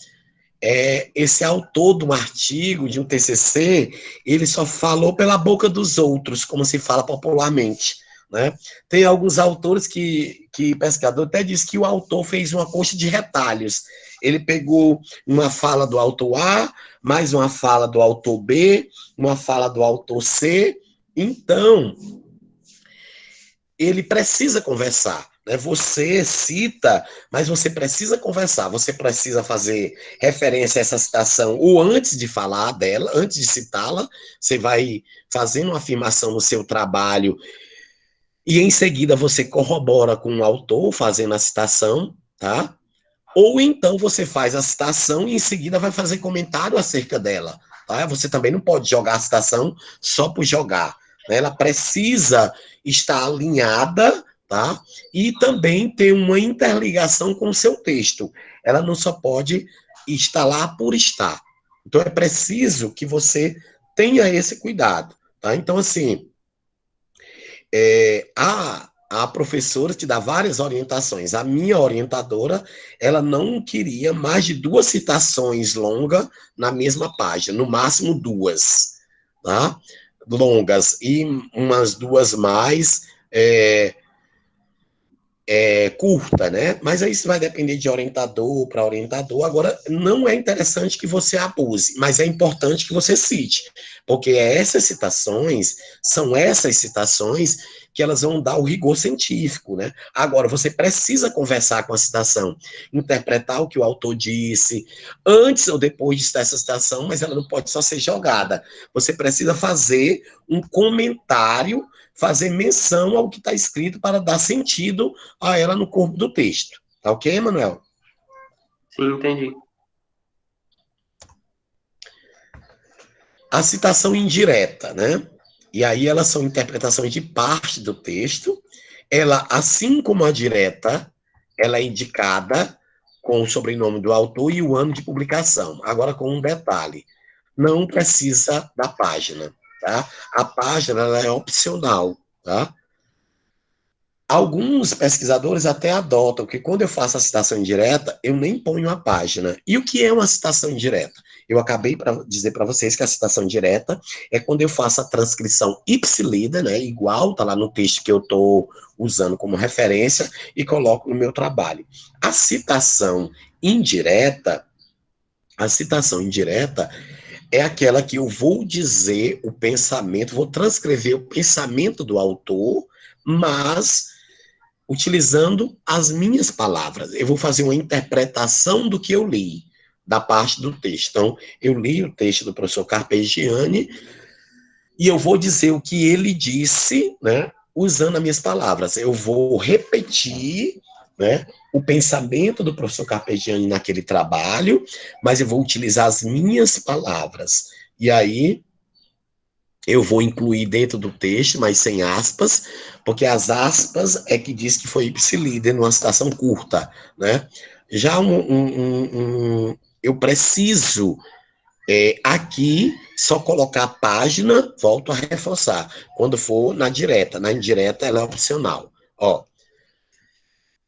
esse autor de um artigo, de um TCC, ele só falou pela boca dos outros, como se fala popularmente, né? Tem alguns autores que pesquisador até diz que o autor fez uma coxa de retalhos. Ele pegou uma fala do autor A, mais uma fala do autor B, uma fala do autor C. Então, ele precisa conversar. né? Você cita, mas você precisa conversar, você precisa fazer referência a essa citação, ou antes de falar dela, antes de citá-la, você vai fazendo uma afirmação no seu trabalho, e em seguida você corrobora com o autor, fazendo a citação, tá? Ou então você faz a citação e em seguida vai fazer comentário acerca dela, tá? Você também não pode jogar a citação só por jogar, né? Ela precisa estar alinhada, tá? E também ter uma interligação com o seu texto. Ela não só pode estar lá por estar. Então é preciso que você tenha esse cuidado, tá? Então, assim, a professora te dá várias orientações. A minha orientadora, ela não queria mais de 2 citações longas na mesma página, no máximo 2, tá? Longas, e umas 2 mais curta, né? Mas aí isso vai depender de orientador para orientador. Agora, não é interessante que você abuse, mas é importante que você cite, porque são essas citações que elas vão dar o rigor científico, né? Agora, você precisa conversar com a citação, interpretar o que o autor disse, antes ou depois de citar essa citação, mas ela não pode só ser jogada. Você precisa fazer um comentário, fazer menção ao que está escrito para dar sentido a ela no corpo do texto. Tá ok, Manuel? Sim, entendi. A citação indireta, né? E aí elas são interpretações de parte do texto. Ela, assim como a direta, ela é indicada com o sobrenome do autor e o ano de publicação. Agora, com um detalhe: não precisa da página, tá? A página ela é opcional, tá? Alguns pesquisadores até adotam que quando eu faço a citação indireta, eu nem ponho a página. E o que é uma citação indireta? Eu acabei de dizer para vocês que a citação direta é quando eu faço a transcrição ipsilida, né, igual tá lá no texto que eu estou usando como referência, e coloco no meu trabalho. A citação indireta é aquela que eu vou dizer o pensamento, vou transcrever o pensamento do autor, mas utilizando as minhas palavras. Eu vou fazer uma interpretação do que eu li, da parte do texto. Então, eu li o texto do professor Carpegiani e eu vou dizer o que ele disse, né, usando as minhas palavras. Eu vou repetir, né, o pensamento do professor Carpegiani naquele trabalho, mas eu vou utilizar as minhas palavras. E aí, eu vou incluir dentro do texto, mas sem aspas, porque as aspas é que diz que foi ipsilíder numa citação curta, né? Já eu preciso aqui só colocar a página, volto a reforçar, quando for na direta. Na indireta ela é opcional. Ó,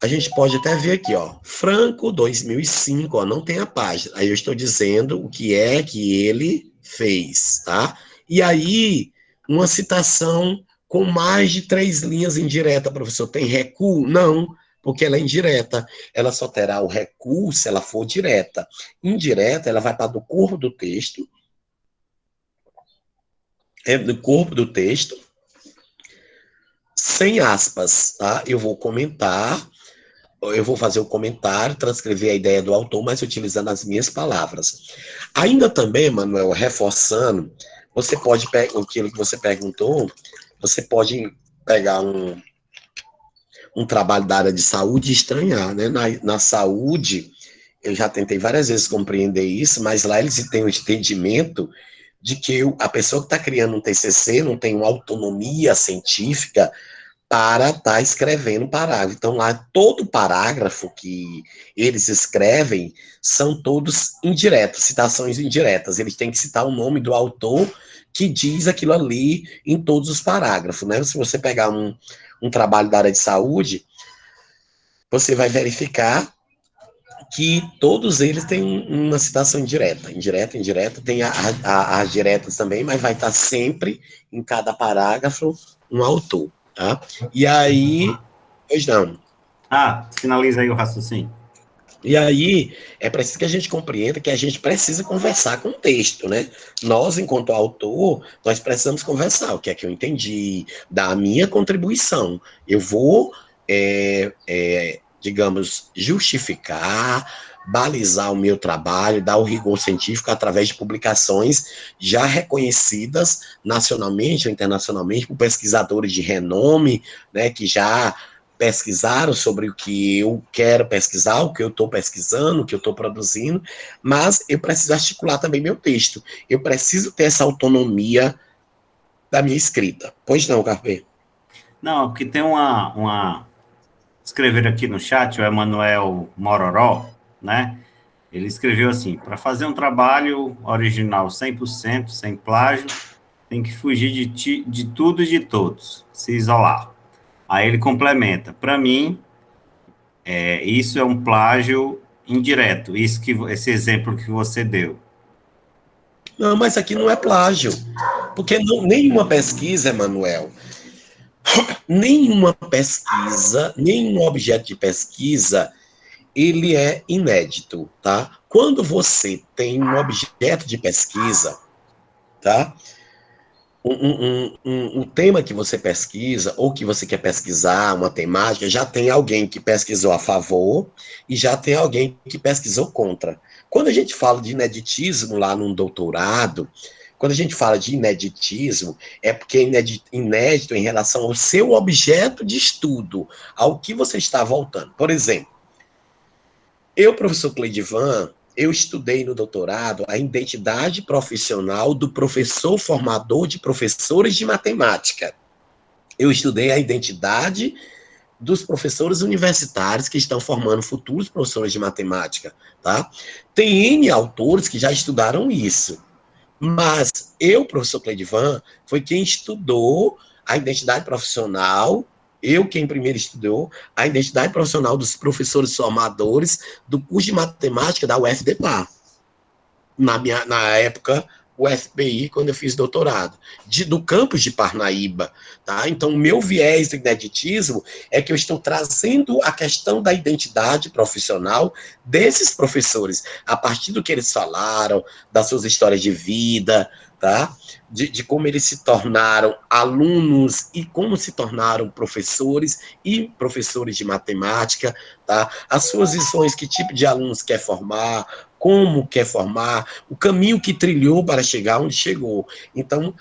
a gente pode até ver aqui, ó, Franco 2005, ó, não tem a página. Aí eu estou dizendo o que é que ele fez, tá? E aí, uma citação com mais de 3 linhas indireta, professor, tem recuo? Não, porque ela é indireta. Ela só terá o recuo se ela for direta. Indireta, ela vai para do corpo do texto, do corpo do texto, sem aspas, tá? Eu vou comentar, eu vou fazer o comentário, transcrever a ideia do autor, mas utilizando as minhas palavras. Ainda também, Manuel, reforçando, você pode pegar aquilo que você perguntou, você pode pegar um trabalho da área de saúde e estranhar, né? Na saúde, eu já tentei várias vezes compreender isso, mas lá eles têm o entendimento de que a pessoa que está criando um TCC não tem uma autonomia científica para estar escrevendo parágrafo. Então, lá, todo parágrafo que eles escrevem são todos indiretos, citações indiretas. Eles têm que citar o nome do autor que diz aquilo ali em todos os parágrafos, né? Se você pegar um trabalho da área de saúde, você vai verificar que todos eles têm uma citação indireta. Indireta, tem as diretas também, mas vai estar sempre em cada parágrafo um autor. Tá? E aí, pois não. Finaliza aí o raciocínio. E aí, é preciso que a gente compreenda que a gente precisa conversar com o texto, né? Nós, enquanto autor, nós precisamos conversar. O que é que eu entendi? Da minha contribuição. Eu vou digamos, justificar, balizar o meu trabalho, dar o rigor científico através de publicações já reconhecidas nacionalmente ou internacionalmente por pesquisadores de renome, né, que já pesquisaram sobre o que eu quero pesquisar, o que eu estou pesquisando, o que eu estou produzindo, mas eu preciso articular também meu texto. Eu preciso ter essa autonomia da minha escrita. Pois não, Carpe? Não, porque tem escrever aqui no chat, o Emanuel Mororó, né? Ele escreveu assim: para fazer um trabalho original 100%, sem plágio, tem que fugir de tudo e de todos, se isolar. Aí ele complementa: para mim, isso é um plágio indireto, esse exemplo que você deu. Não, mas aqui não é plágio, porque nenhuma pesquisa, Emanuel, nenhuma pesquisa, nenhum objeto de pesquisa, ele é inédito, tá? Quando você tem um objeto de pesquisa, tá? Um tema que você pesquisa, ou que você quer pesquisar, uma temática, já tem alguém que pesquisou a favor e já tem alguém que pesquisou contra. Quando a gente fala de ineditismo lá num doutorado, quando a gente fala de ineditismo, é porque é inédito em relação ao seu objeto de estudo, ao que você está voltando. Por exemplo, eu, professor Cleidivan, eu estudei no doutorado a identidade profissional do professor formador de professores de matemática. Eu estudei a identidade dos professores universitários que estão formando futuros professores de matemática, tá? Tem N autores que já estudaram isso. Mas eu, professor Cleidivan, foi quem estudou a identidade profissional, eu quem primeiro estudou a identidade profissional dos professores formadores do curso de matemática da UFDPA, na época UFPI, quando eu fiz doutorado, do campus de Parnaíba, tá? Então, o meu viés do ineditismo é que eu estou trazendo a questão da identidade profissional desses professores, a partir do que eles falaram, das suas histórias de vida, tá? De como eles se tornaram alunos e como se tornaram professores e professores de matemática, tá? As suas visões, que tipo de alunos quer formar, como quer formar, o caminho que trilhou para chegar onde chegou. Então,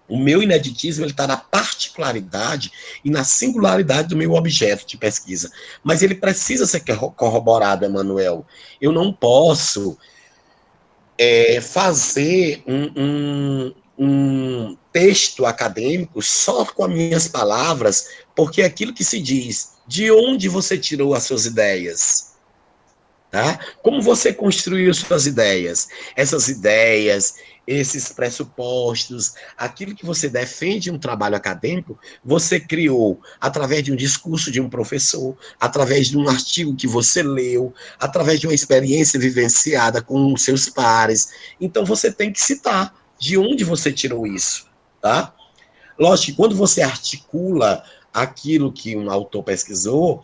o meu ineditismo está na particularidade e na singularidade do meu objeto de pesquisa. Mas ele precisa ser corroborado, Emanuel. Eu não posso fazer um texto acadêmico só com as minhas palavras, porque é aquilo que se diz, de onde você tirou as suas ideias? Tá? Como você construiu suas ideias? Essas ideias, esses pressupostos, aquilo que você defende em um trabalho acadêmico, você criou através de um discurso de um professor, através de um artigo que você leu, através de uma experiência vivenciada com os seus pares. Então, você tem que citar de onde você tirou isso. Tá? Lógico que quando você articula aquilo que um autor pesquisou,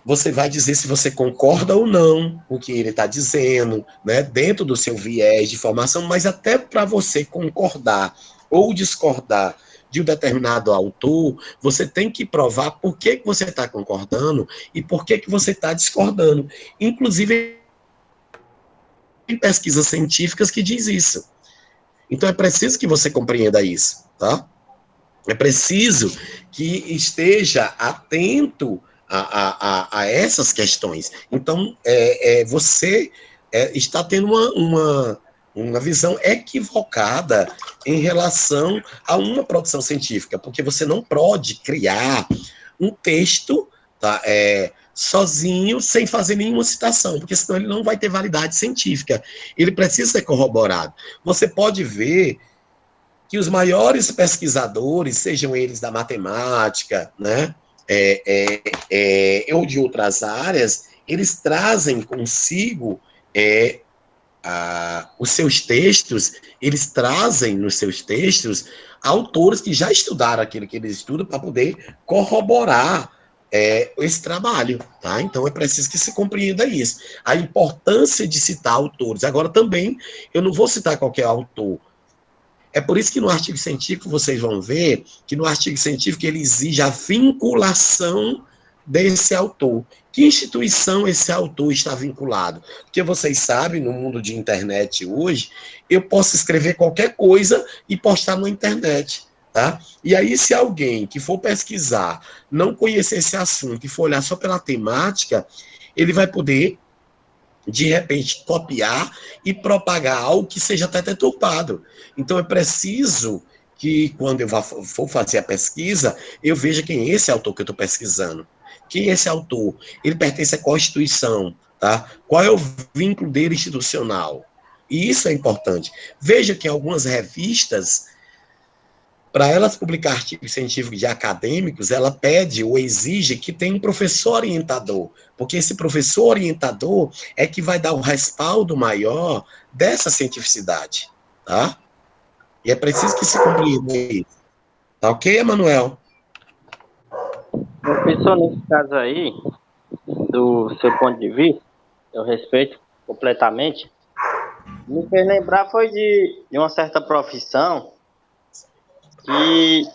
você vai dizer se você concorda ou não com o que ele está dizendo, né, dentro do seu viés de formação, mas até para você concordar ou discordar de um determinado autor, você tem que provar por que você está concordando e por que você está discordando. Inclusive, em pesquisas científicas que diz isso. Então, é preciso que você compreenda isso, tá? É preciso que esteja atento a essas questões. Então, você está tendo uma visão equivocada em relação a uma produção científica, porque você não pode criar um texto, tá, sozinho, sem fazer nenhuma citação, porque senão ele não vai ter validade científica. Ele precisa ser corroborado. Você pode ver que os maiores pesquisadores, sejam eles da matemática, né, ou de outras áreas, eles trazem consigo os seus textos, eles trazem nos seus textos autores que já estudaram aquilo que eles estudam para poder corroborar esse trabalho, tá? Então é preciso que se compreenda isso. A importância de citar autores. Agora também, eu não vou citar qualquer autor, É por isso que no artigo científico vocês vão ver que no artigo científico ele exige a vinculação desse autor. Que instituição esse autor está vinculado? Porque vocês sabem, no mundo de internet hoje, eu posso escrever qualquer coisa e postar na internet. Tá? E aí, se alguém que for pesquisar não conhecer esse assunto e for olhar só pela temática, ele vai poder, de repente, copiar e propagar algo que seja até deturpado. Então, é preciso que, quando eu for fazer a pesquisa, eu veja quem é esse autor que eu estou pesquisando. Quem é esse autor? Ele pertence a qual instituição? Tá? Qual é o vínculo dele institucional? E isso é importante. Veja que algumas revistas, para elas publicar artigos científicos de acadêmicos, ela pede ou exige que tenha um professor orientador, porque esse professor orientador é que vai dar o respaldo maior dessa cientificidade, tá? E é preciso que se compreenda isso. Tá ok, Emanuel? Professor, nesse caso aí, do seu ponto de vista, eu respeito completamente. Me fez lembrar foi de uma certa profissão que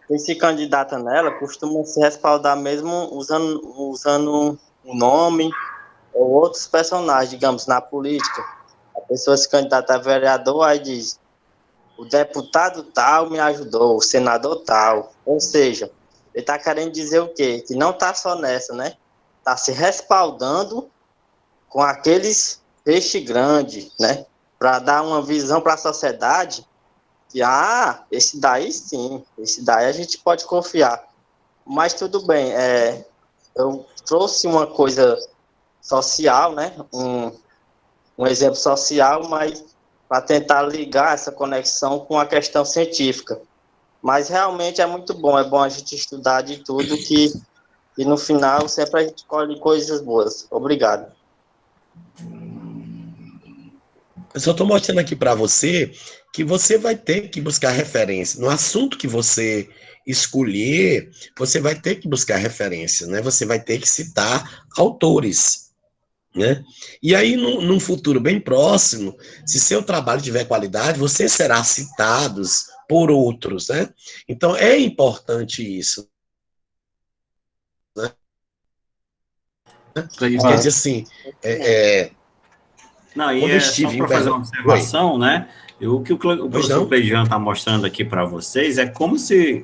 quem se candidata nela costuma se respaldar mesmo usando o nome ou outros personagens, digamos, na política. A pessoa se candidata a vereador, aí diz, o deputado tal me ajudou, o senador tal. Ou seja, ele está querendo dizer o quê? Que não está só nessa, né? Está se respaldando com aqueles peixes grandes, né? Para dar uma visão para a sociedade que, esse daí sim, esse daí a gente pode confiar. Mas tudo bem, eu trouxe uma coisa social, né? Um exemplo social, mas para tentar ligar essa conexão com a questão científica. Mas realmente é muito bom, é bom a gente estudar de tudo e no final sempre a gente colhe coisas boas. Obrigado. Eu só estou mostrando aqui para você que você vai ter que buscar referência. No assunto que você escolher, você vai ter que buscar referência, né? Você vai ter que citar autores, né? E aí, num futuro bem próximo, se seu trabalho tiver qualidade, você será citado por outros, né? Então, é importante isso, né? Quer dizer assim, Não, e quando eu só estive em para fazer uma Uberlândia... Oi, observação, né? O que o pois professor não? Cleidiano está mostrando aqui para vocês é como se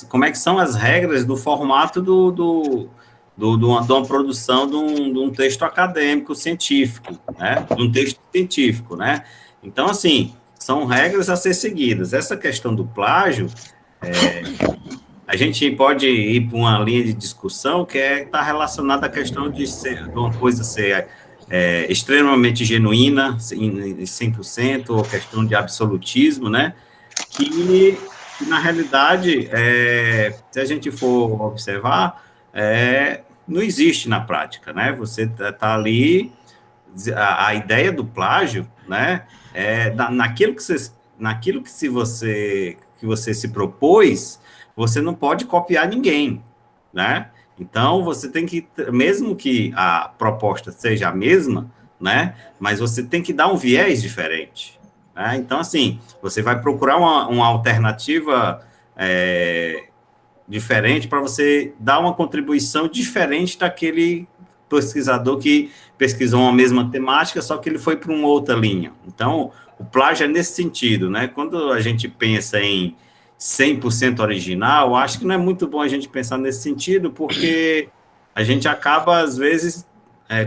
como é que são as regras do formato de uma produção de um texto acadêmico científico, né? De um texto científico, né? Então, assim, são regras a ser seguidas. Essa questão do plágio, a gente pode ir para uma linha de discussão que está relacionada à questão de uma coisa ser extremamente genuína, em 100%, ou questão de absolutismo, né? Que, na realidade, se a gente for observar, não existe na prática, né? Você está ali, a ideia do plágio, né? Naquilo que você se propôs, você não pode copiar ninguém, né? Então, você tem que, mesmo que a proposta seja a mesma, né? Mas você tem que dar um viés diferente, né? Então, assim, você vai procurar uma alternativa diferente para você dar uma contribuição diferente daquele pesquisador que pesquisou uma mesma temática, só que ele foi para uma outra linha. Então, o plágio é nesse sentido, né? Quando a gente pensa em 100% original, acho que não é muito bom a gente pensar nesse sentido, porque a gente acaba, às vezes,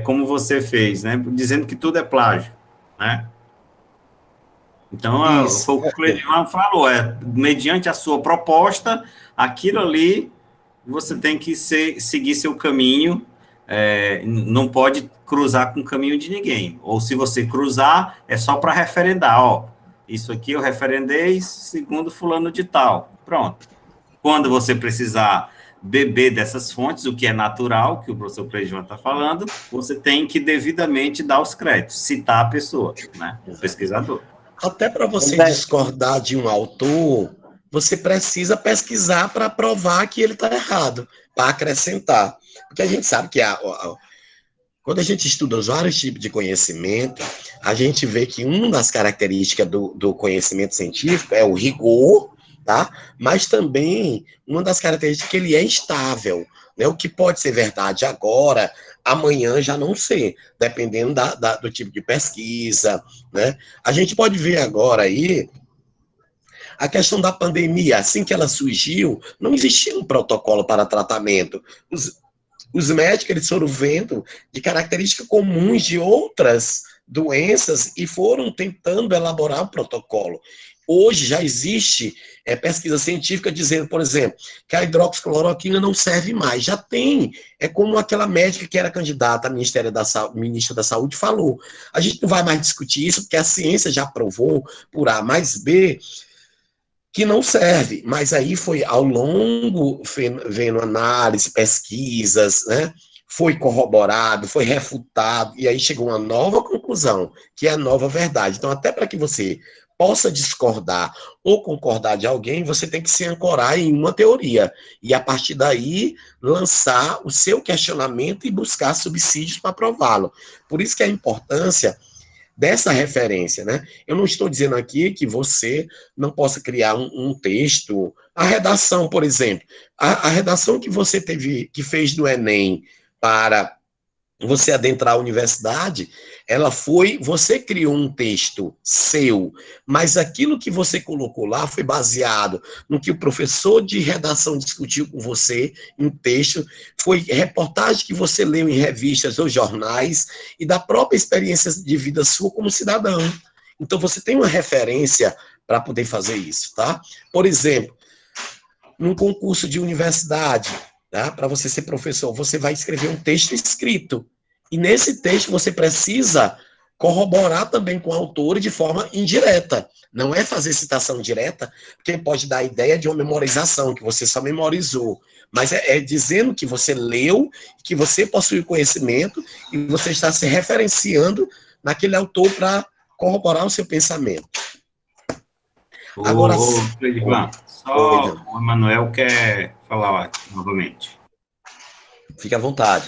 como você fez, né? Dizendo que tudo é plágio, né? Então, foi o que o Cleidiano falou, mediante a sua proposta, aquilo ali, você tem que seguir seu caminho, não pode cruzar com o caminho de ninguém. Ou se você cruzar, é só para referendar, ó, isso aqui eu referendei segundo fulano de tal. Pronto. Quando você precisar beber dessas fontes, o que é natural, que o professor Cleidiano está falando, você tem que devidamente dar os créditos, citar a pessoa, né, o pesquisador. Até para você discordar de um autor, você precisa pesquisar para provar que ele está errado, para acrescentar. Porque a gente sabe que Quando a gente estuda os vários tipos de conhecimento, a gente vê que uma das características do conhecimento científico é o rigor, tá? Mas também uma das características é que ele é instável, né? O que pode ser verdade agora, amanhã já não ser, dependendo do tipo de pesquisa, né? A gente pode ver agora aí a questão da pandemia, assim que ela surgiu, não existia um protocolo para tratamento. Os médicos eles foram vendo de características comuns de outras doenças e foram tentando elaborar um protocolo. Hoje já existe pesquisa científica dizendo, por exemplo, que a hidroxicloroquina não serve mais. Já tem. É como aquela médica que era candidata a ministra da Saúde falou. A gente não vai mais discutir isso, porque a ciência já provou, por A mais B, que não serve, mas aí foi ao longo, vendo análise, pesquisas, né? Foi corroborado, foi refutado, e aí chegou uma nova conclusão, que é a nova verdade. Então, até para que você possa discordar ou concordar de alguém, você tem que se ancorar em uma teoria, e a partir daí lançar o seu questionamento e buscar subsídios para prová-lo. Por isso que a importância dessa referência, né? Eu não estou dizendo aqui que você não possa criar um texto, a redação, por exemplo, a redação que você que fez do Enem para você adentrar a universidade, você criou um texto seu, mas aquilo que você colocou lá foi baseado no que o professor de redação discutiu com você em texto, foi reportagem que você leu em revistas ou jornais e da própria experiência de vida sua como cidadão. Então você tem uma referência para poder fazer isso, tá? Por exemplo, num concurso de universidade, tá? Para você ser professor, você vai escrever um texto escrito. E nesse texto você precisa corroborar também com o autor de forma indireta. Não é fazer citação direta, porque pode dar a ideia de uma memorização, que você só memorizou. Mas é dizendo que você leu, que você possui conhecimento e você está se referenciando naquele autor para corroborar o seu pensamento. Agora, Ivan, só o Emanuel quer falar novamente. Fique à vontade.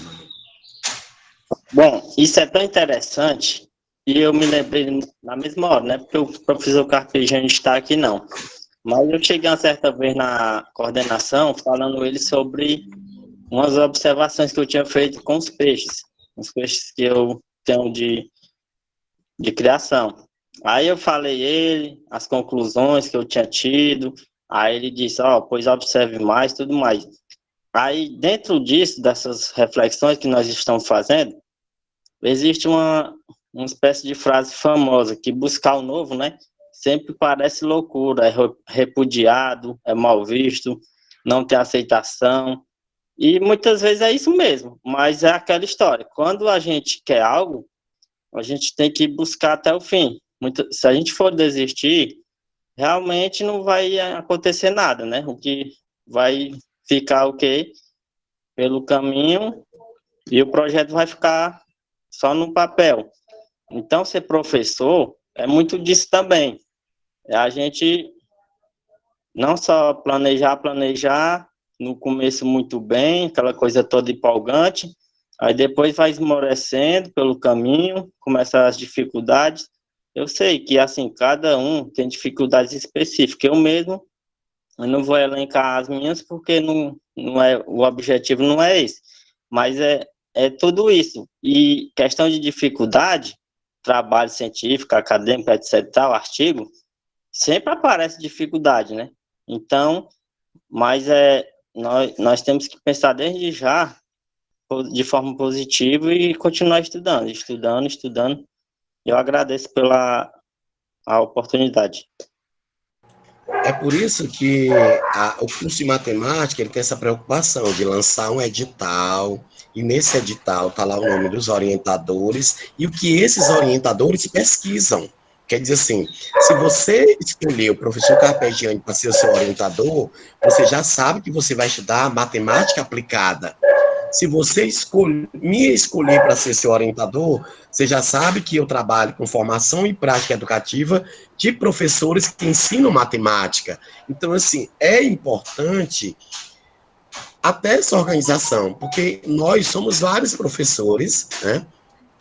Bom, isso é tão interessante e eu me lembrei na mesma hora, né? Porque o professor Carpegiani está aqui, não. Mas eu cheguei uma certa vez na coordenação falando ele sobre umas observações que eu tinha feito com os peixes que eu tenho de criação. Aí eu falei ele, as conclusões que eu tinha tido, aí ele disse, pois observe mais, tudo mais. Aí, dentro disso, dessas reflexões que nós estamos fazendo, existe uma espécie de frase famosa, que buscar o novo, né, sempre parece loucura, é repudiado, é mal visto, não tem aceitação, e muitas vezes é isso mesmo, mas é aquela história, quando a gente quer algo, a gente tem que buscar até o fim. Se a gente for desistir, realmente não vai acontecer nada, né, o que vai ficar pelo caminho, e o projeto vai ficar só no papel. Então, ser professor é muito disso também. É a gente não só planejar, no começo muito bem, aquela coisa toda empolgante, aí depois vai esmorecendo pelo caminho, começam as dificuldades. Eu sei que, assim, cada um tem dificuldades específicas. Eu não vou elencar as minhas, porque não é, o objetivo não é esse. Mas é tudo isso. E questão de dificuldade, trabalho científico, acadêmico, etc., artigo, sempre aparece dificuldade, né? Então, mas nós temos que pensar desde já de forma positiva e continuar estudando. Eu agradeço pela a oportunidade. É por isso que o curso de matemática ele tem essa preocupação de lançar um edital, e nesse edital está lá o nome dos orientadores e o que esses orientadores pesquisam. Quer dizer assim, se você escolher o professor Carpegiani para ser o seu orientador, você já sabe que você vai estudar matemática aplicada. Se você me escolher para ser seu orientador, você já sabe que eu trabalho com formação e prática educativa de professores que ensinam matemática. Então, assim, é importante até essa organização, porque nós somos vários professores, né?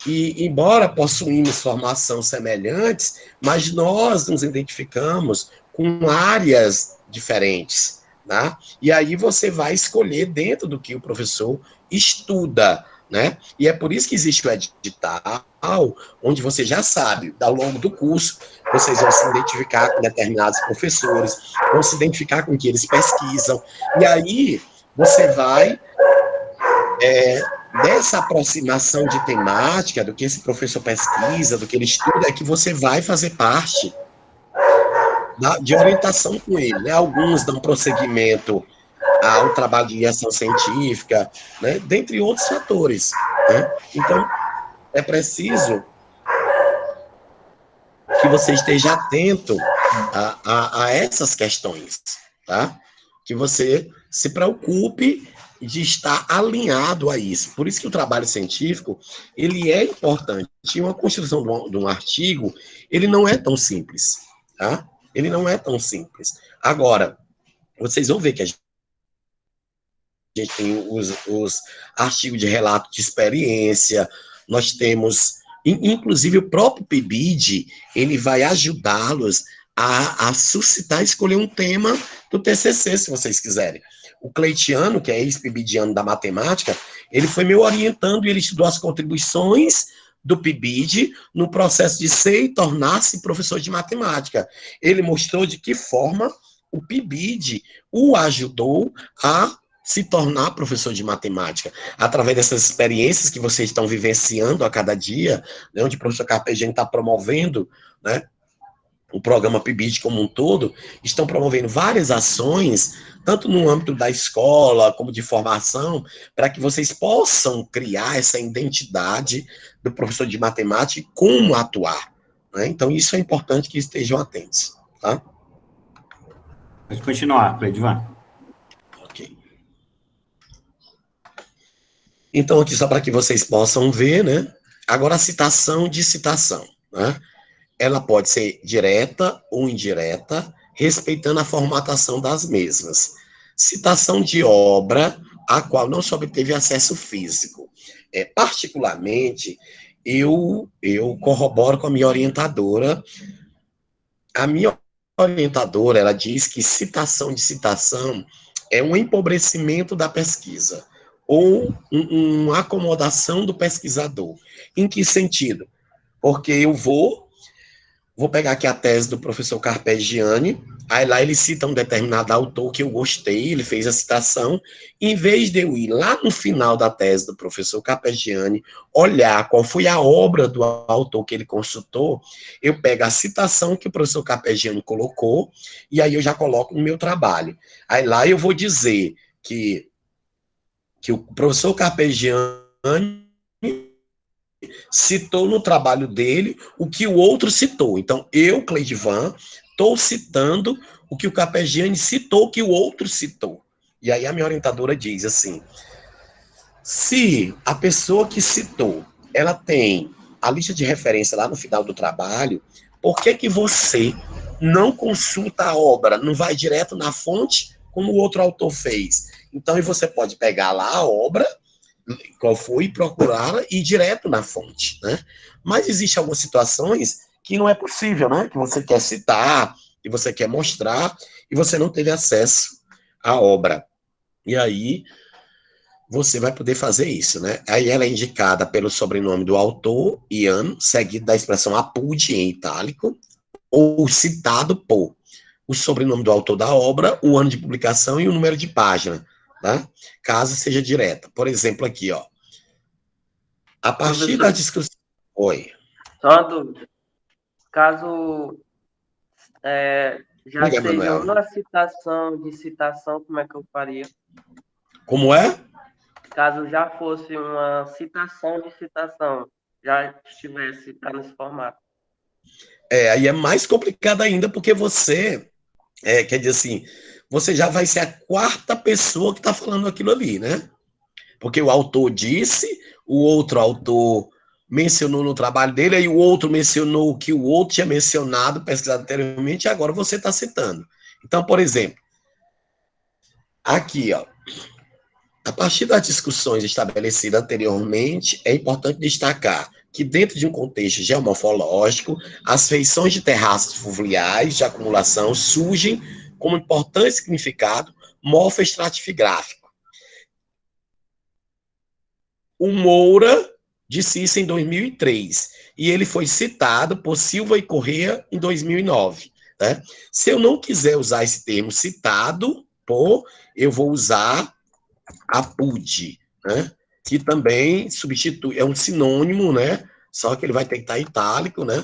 E, embora possuímos formação semelhantes, mas nós nos identificamos com áreas diferentes, né? E aí você vai escolher dentro do que o professor estuda, né? E é por isso que existe o edital, onde você já sabe, ao longo do curso, vocês vão se identificar com determinados professores, vão se identificar com o que eles pesquisam, e aí você vai dessa aproximação de temática, do que esse professor pesquisa, do que ele estuda, é que você vai fazer parte de orientação com ele. Né? Alguns dão prosseguimento ao trabalho de ação científica, né? Dentre outros fatores. Né? Então, é preciso que você esteja atento a essas questões, tá? Que você se preocupe de estar alinhado a isso. Por isso que o trabalho científico, ele é importante. E uma construção de um artigo, ele não é tão simples, tá? Ele não é tão simples. Agora, vocês vão ver que a gente tem os artigos de relato de experiência, nós temos, inclusive o próprio PIBID, ele vai ajudá-los a suscitar, escolher um tema do TCC, se vocês quiserem. O Cleitiano, que é ex-PIBIDiano da matemática, ele foi me orientando e ele estudou as contribuições do PIBID no processo de ser e tornar-se professor de matemática. Ele mostrou de que forma o PIBID o ajudou a se tornar professor de matemática, através dessas experiências que vocês estão vivenciando a cada dia, né, onde o professor Carpegiani está promovendo, né, o programa PIBID como um todo, estão promovendo várias ações, tanto no âmbito da escola, como de formação, para que vocês possam criar essa identidade do professor de matemática e como atuar. Né? Então, isso é importante que estejam atentos. Tá? Pode continuar, Cleidivan. Ok. Então, aqui só para que vocês possam ver, né? Agora, a citação de citação, né? Ela pode ser direta ou indireta, respeitando a formatação das mesmas. Citação de obra a qual não se obteve acesso físico. Particularmente, eu corroboro com a minha orientadora. A minha orientadora, ela diz que citação de citação é um empobrecimento da pesquisa ou uma acomodação do pesquisador. Em que sentido? Porque eu vou pegar aqui a tese do professor Carpegiani, aí lá ele cita um determinado autor que eu gostei, ele fez a citação, em vez de eu ir lá no final da tese do professor Carpegiani, olhar qual foi a obra do autor que ele consultou, eu pego a citação que o professor Carpegiani colocou, e aí eu já coloco no meu trabalho. Aí lá eu vou dizer que o professor Carpegiani citou no trabalho dele o que o outro citou. Então, eu, Cleidivan, estou citando o que o Carpegiani citou, que o outro citou. E aí a minha orientadora diz assim, se a pessoa que citou, ela tem a lista de referência lá no final do trabalho, por que você não consulta a obra, não vai direto na fonte, como o outro autor fez? Então, você pode pegar lá a obra, qual foi, procurá-la e ir direto na fonte, né? Mas existem algumas situações que não é possível, né? Que você quer citar, que você quer mostrar, e você não teve acesso à obra. E aí, você vai poder fazer isso, né? Aí ela é indicada pelo sobrenome do autor, Ian, seguido da expressão apud, em itálico, ou citado por o sobrenome do autor da obra, o ano de publicação e o número de página, tá? Caso seja direta. Por exemplo, aqui, ó. A partir da discussão... Oi. Só uma dúvida. Caso já Diga, seja Manuela. uma citação de citação, como é que eu faria? Como é? Caso já fosse uma citação de citação, já estivesse, tá nesse formato. Aí é mais complicado ainda, porque você, quer dizer assim, você já vai ser a quarta pessoa que está falando aquilo ali, né? Porque o autor disse, o outro autor mencionou no trabalho dele, aí o outro mencionou o que o outro tinha mencionado, pesquisado anteriormente, e agora você está citando. Então, por exemplo, aqui, ó, A partir das discussões estabelecidas anteriormente, é importante destacar que, dentro de um contexto geomorfológico, as feições de terraços fluviais de acumulação surgem como importante significado morfoestratigráfico. O Moura disse isso em 2003, e ele foi citado por Silva e Corrêa em 2009. Né? Se eu não quiser usar esse termo citado por, eu vou usar APUD, né? Que também substitui, é um sinônimo, né? Só que ele vai ter que estar itálico, né?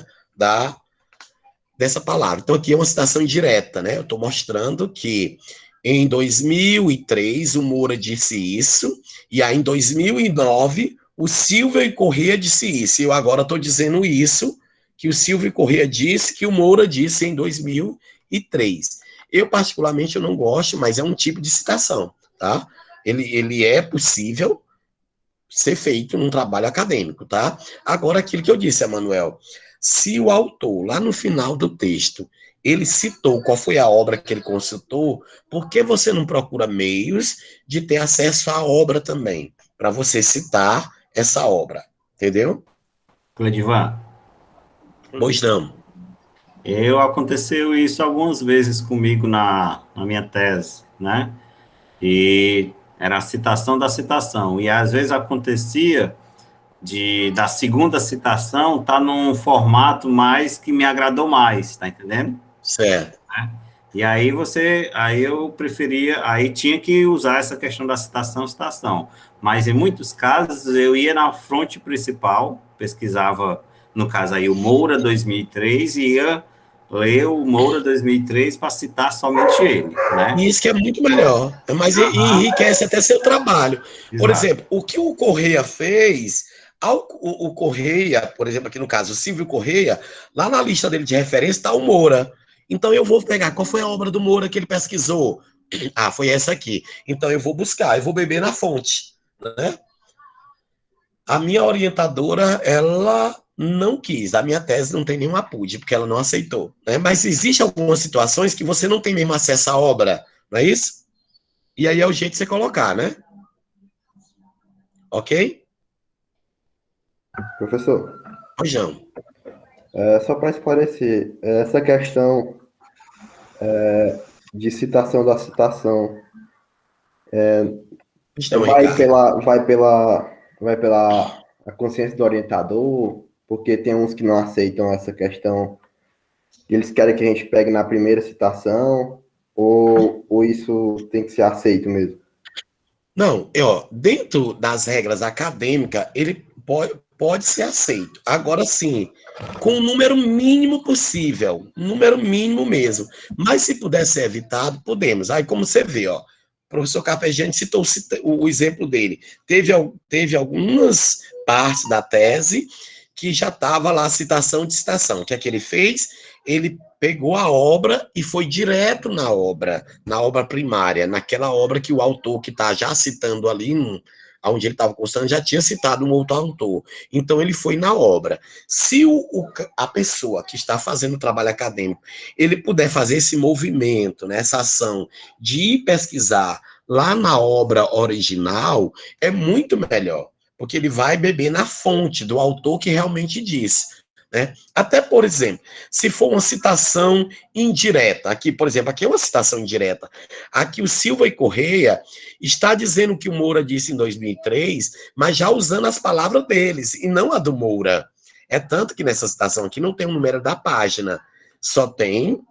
Dessa palavra. Então, aqui é uma citação indireta, né? Eu estou mostrando que em 2003 o Moura disse isso, e aí em 2009 o Silva e Corrêa disse isso. E eu agora estou dizendo isso, que o Silva e Corrêa disse, que o Moura disse em 2003. Eu, particularmente, eu não gosto, mas é um tipo de citação, tá? Ele é possível ser feito num trabalho acadêmico, tá? Agora, aquilo que eu disse, Emanuel, se o autor, lá no final do texto, ele citou qual foi a obra que ele consultou, por que você não procura meios de ter acesso à obra também, para você citar essa obra, entendeu? Cledivan, Pois não. aconteceu isso algumas vezes comigo na minha tese, né? E era a citação da citação. E às vezes acontecia da segunda citação tá num formato mais que me agradou mais, tá entendendo? Certo. E aí eu preferia, aí tinha que usar essa questão da citação. Mas em muitos casos eu ia na fonte principal, pesquisava, no caso aí, o Moura 2003, e ia ler o Moura 2003 para citar somente ele, né? E isso que é muito melhor, mas enriquece até seu trabalho. Por Exato. exemplo, o que o Correia fez, o Correia, por exemplo, aqui no caso, o Silvio Correia, lá na lista dele de referência está o Moura. Então eu vou pegar qual foi a obra do Moura que ele pesquisou. Ah, foi essa aqui. Então eu vou buscar, eu vou beber na fonte, né? A minha orientadora, ela não quis. A minha tese não tem nenhum APUD, porque ela não aceitou. Né? Mas existem algumas situações que você não tem mesmo acesso à obra, não é isso? E aí é o jeito de você colocar, né? Ok? Professor, Rojão. só para esclarecer, essa questão de citação da citação Então, vai Ricardo. pela a consciência do orientador, porque tem uns que não aceitam essa questão, eles querem que a gente pegue na primeira citação, ou isso tem que ser aceito mesmo? Não, dentro das regras acadêmicas, ele pode ser aceito. Agora sim, com o número mínimo possível, número mínimo mesmo. Mas se puder ser evitado, podemos. Aí, como você vê, o professor Carpegiani citou o exemplo dele. Teve algumas partes da tese que já estava lá citação de citação. O que é que ele fez? Ele pegou a obra e foi direto na obra primária, naquela obra que o autor que está já citando ali, onde ele estava constando, já tinha citado um outro autor. Então, ele foi na obra. Se a pessoa que está fazendo o trabalho acadêmico, ele puder fazer esse movimento, né, essa ação de ir pesquisar lá na obra original, é muito melhor, porque ele vai beber na fonte do autor que realmente disse. Né? Até, por exemplo, se for uma citação indireta, aqui, por exemplo, aqui é uma citação indireta, aqui o Silva e Corrêa está dizendo o que o Moura disse em 2003, mas já usando as palavras deles, e não a do Moura. É tanto que nessa citação aqui não tem o número da página, só tem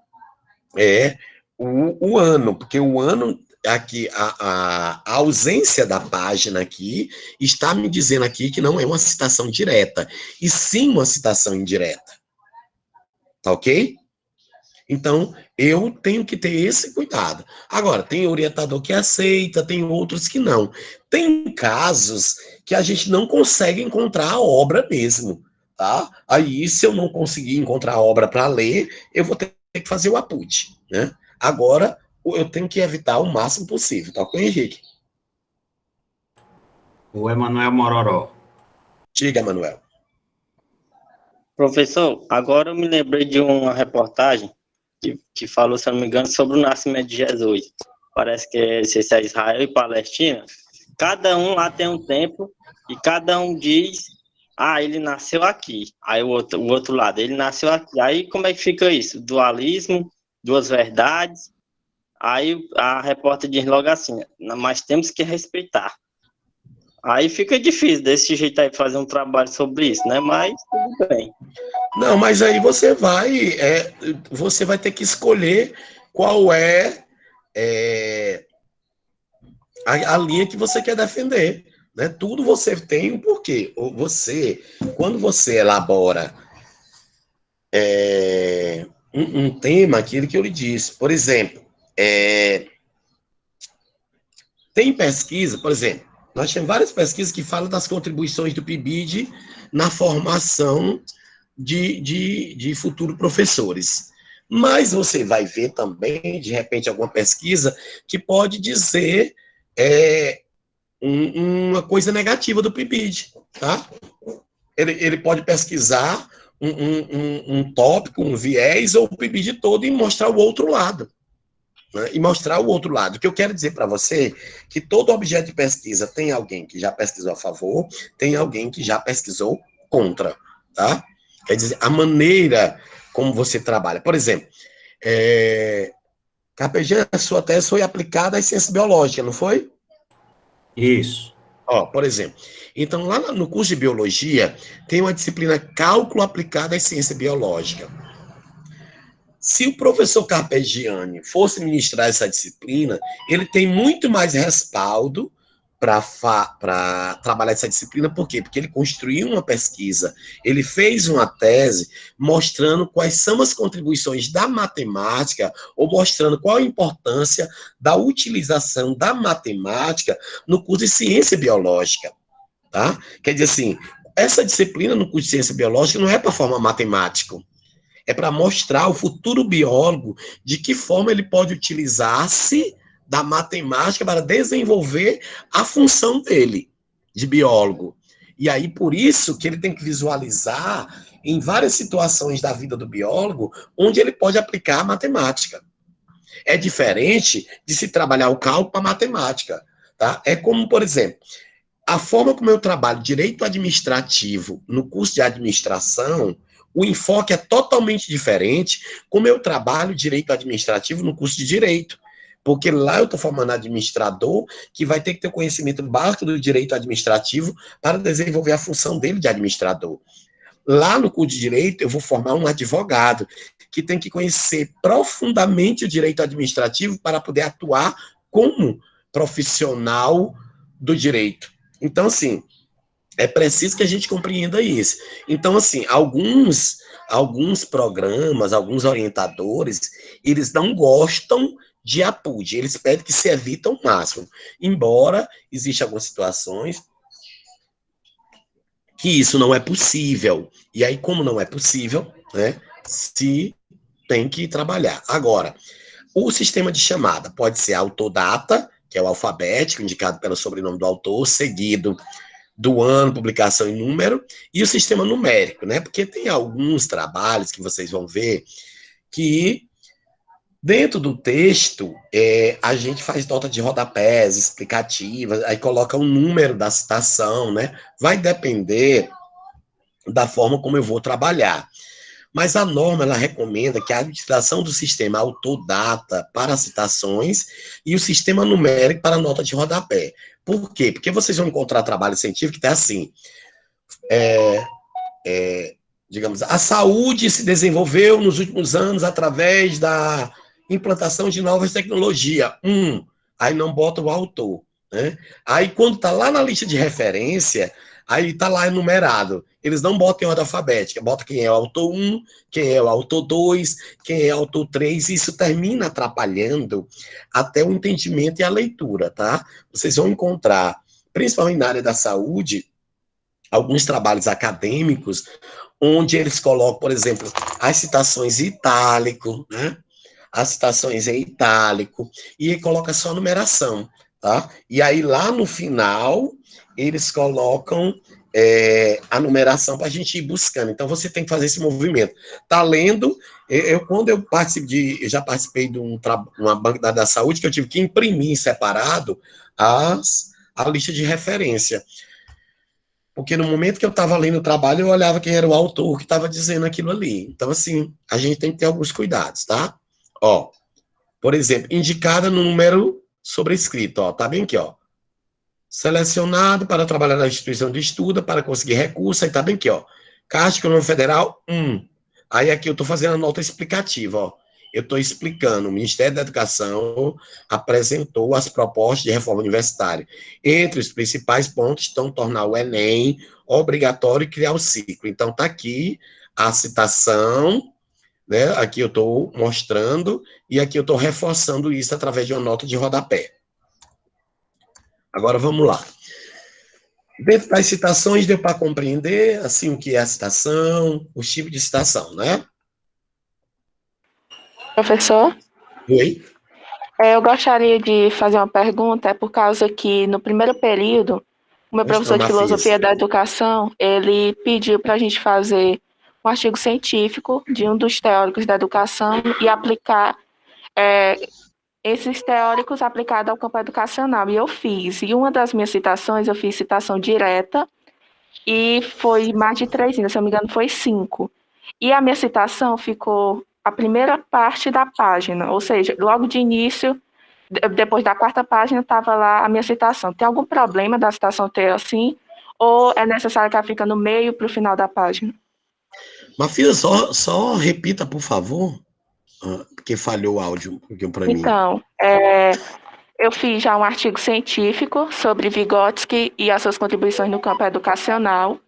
o ano, porque o ano aqui, a ausência da página aqui está me dizendo aqui que não é uma citação direta, e sim uma citação indireta. Tá ok? Então, eu tenho que ter esse cuidado. Agora, tem orientador que aceita, tem outros que não. Tem casos que a gente não consegue encontrar a obra mesmo, tá? Aí, se eu não conseguir encontrar a obra para ler, eu vou ter que fazer o APUD, né? Agora, eu tenho que evitar o máximo possível, tá ok, Henrique? O Emanuel Mororó. Diga, Manuel. Professor, agora eu me lembrei de uma reportagem que falou, se eu não me engano, sobre o nascimento de Jesus. Parece que é Israel e Palestina. cada um lá tem um tempo e cada um diz, ele nasceu aqui. Aí o outro lado, ele nasceu aqui. Aí como é que fica isso? Dualismo, duas verdades. Aí a repórter diz logo assim, mas temos que respeitar. Aí fica difícil desse jeito aí fazer um trabalho sobre isso, né? Mas tudo bem. Não, mas aí você vai ter que escolher qual a linha que você quer defender, né? Tudo você tem um porquê. Quando você elabora um tema, aquilo que eu lhe disse, por exemplo, tem pesquisa, por exemplo, nós temos várias pesquisas que falam das contribuições do PIBID na formação de futuros professores. Mas você vai ver também, de repente, alguma pesquisa que pode dizer uma coisa negativa do PIBID, tá? Ele pode pesquisar um tópico, um viés, ou o PIBID todo e mostrar o outro lado. Né? E mostrar o outro lado. O que eu quero dizer para você é que todo objeto de pesquisa tem alguém que já pesquisou a favor, tem alguém que já pesquisou contra, tá? Quer dizer, a maneira como você trabalha. Por exemplo, Carpegiani, a sua tese foi aplicada às ciências biológicas, não foi? Isso. Por exemplo, então lá no curso de biologia tem uma disciplina cálculo aplicado à ciência biológica. Se o professor Carpegiani fosse ministrar essa disciplina, ele tem muito mais respaldo para trabalhar essa disciplina. Por quê? Porque ele construiu uma pesquisa, ele fez uma tese mostrando quais são as contribuições da matemática, ou mostrando qual a importância da utilização da matemática no curso de ciência biológica. Tá? Quer dizer assim, essa disciplina no curso de ciência biológica não é para formar matemático. É para mostrar ao futuro biólogo de que forma ele pode utilizar-se da matemática para desenvolver a função dele, de biólogo. E aí, por isso, que ele tem que visualizar em várias situações da vida do biólogo onde ele pode aplicar a matemática. É diferente de se trabalhar o cálculo para a matemática. Tá? É como, por exemplo, a forma como eu trabalho direito administrativo no curso de administração, o enfoque é totalmente diferente como eu trabalho direito administrativo no curso de direito. Porque lá eu estou formando administrador que vai ter que ter o conhecimento básico do direito administrativo para desenvolver a função dele de administrador. Lá no curso de direito eu vou formar um advogado que tem que conhecer profundamente o direito administrativo para poder atuar como profissional do direito. Então, assim, é preciso que a gente compreenda isso. Então, assim, alguns programas, alguns orientadores, eles não gostam de APUD, eles pedem que se evite ao máximo. Embora existam algumas situações que isso não é possível. E aí, como não é possível, né, se tem que trabalhar. Agora, o sistema de chamada pode ser autodata, que é o alfabético, indicado pelo sobrenome do autor, seguido do ano, publicação e número, e o sistema numérico, né? Porque tem alguns trabalhos que vocês vão ver que dentro do texto a gente faz nota de rodapés, explicativas, aí coloca o número da citação, né? Vai depender da forma como eu vou trabalhar. Mas a norma, ela recomenda que a utilização do sistema autodata para citações e o sistema numérico para nota de rodapé. Por quê? Porque vocês vão encontrar trabalho científico que está assim, digamos, a saúde se desenvolveu nos últimos anos através da implantação de novas tecnologias. Aí não bota o autor. Né? Aí quando está lá na lista de referência, aí está lá enumerado. Eles não botam em ordem alfabética, bota quem é o autor 1, quem é o autor 2, quem é o autor 3, e isso termina atrapalhando até o entendimento e a leitura, tá? Vocês vão encontrar, principalmente na área da saúde, alguns trabalhos acadêmicos, onde eles colocam, por exemplo, as citações em itálico, né? As citações em itálico, e coloca só a numeração, tá? E aí lá no final, eles colocam a numeração para a gente ir buscando. Então, você tem que fazer esse movimento. Tá lendo, quando eu já participei de uma banca da saúde, que eu tive que imprimir separado a lista de referência. Porque no momento que eu estava lendo o trabalho, eu olhava quem era o autor que estava dizendo aquilo ali. Então, assim, a gente tem que ter alguns cuidados, tá? Ó, por exemplo, indicada no número sobrescrito, ó, tá bem aqui, ó. Selecionado para trabalhar na instituição de estudo, para conseguir recurso, aí tá bem aqui, ó. Caixa Econômica Federal, Aí aqui eu estou fazendo a nota explicativa, ó. Eu estou explicando, o Ministério da Educação apresentou as propostas de reforma universitária. Entre os principais pontos estão tornar o Enem obrigatório e criar o ciclo. Então, está aqui a citação, né? Aqui eu estou mostrando, e aqui eu estou reforçando isso através de uma nota de rodapé. Agora, vamos lá. Dentro das citações, deu para compreender, assim, o que é a citação, os tipos de citação, né? Professor, Oi? eu gostaria de fazer uma pergunta, é por causa que no primeiro período, o meu professor de filosofia da educação, ele pediu para a gente fazer um artigo científico de um dos teóricos da educação e aplicar esses teóricos aplicados ao campo educacional. E eu fiz. E uma das minhas citações, eu fiz citação direta, e foi mais de 3 linhas, se eu não me engano, foi 5. E a minha citação ficou a primeira parte da página, ou seja, logo de início, depois da 4ª página, estava lá a minha citação. Tem algum problema da citação ter assim? Ou é necessário que ela fique no meio para o final da página? Mafia, só repita, por favor, porque falhou o áudio para mim. Então, eu fiz já um artigo científico sobre Vygotsky e as suas contribuições no campo educacional,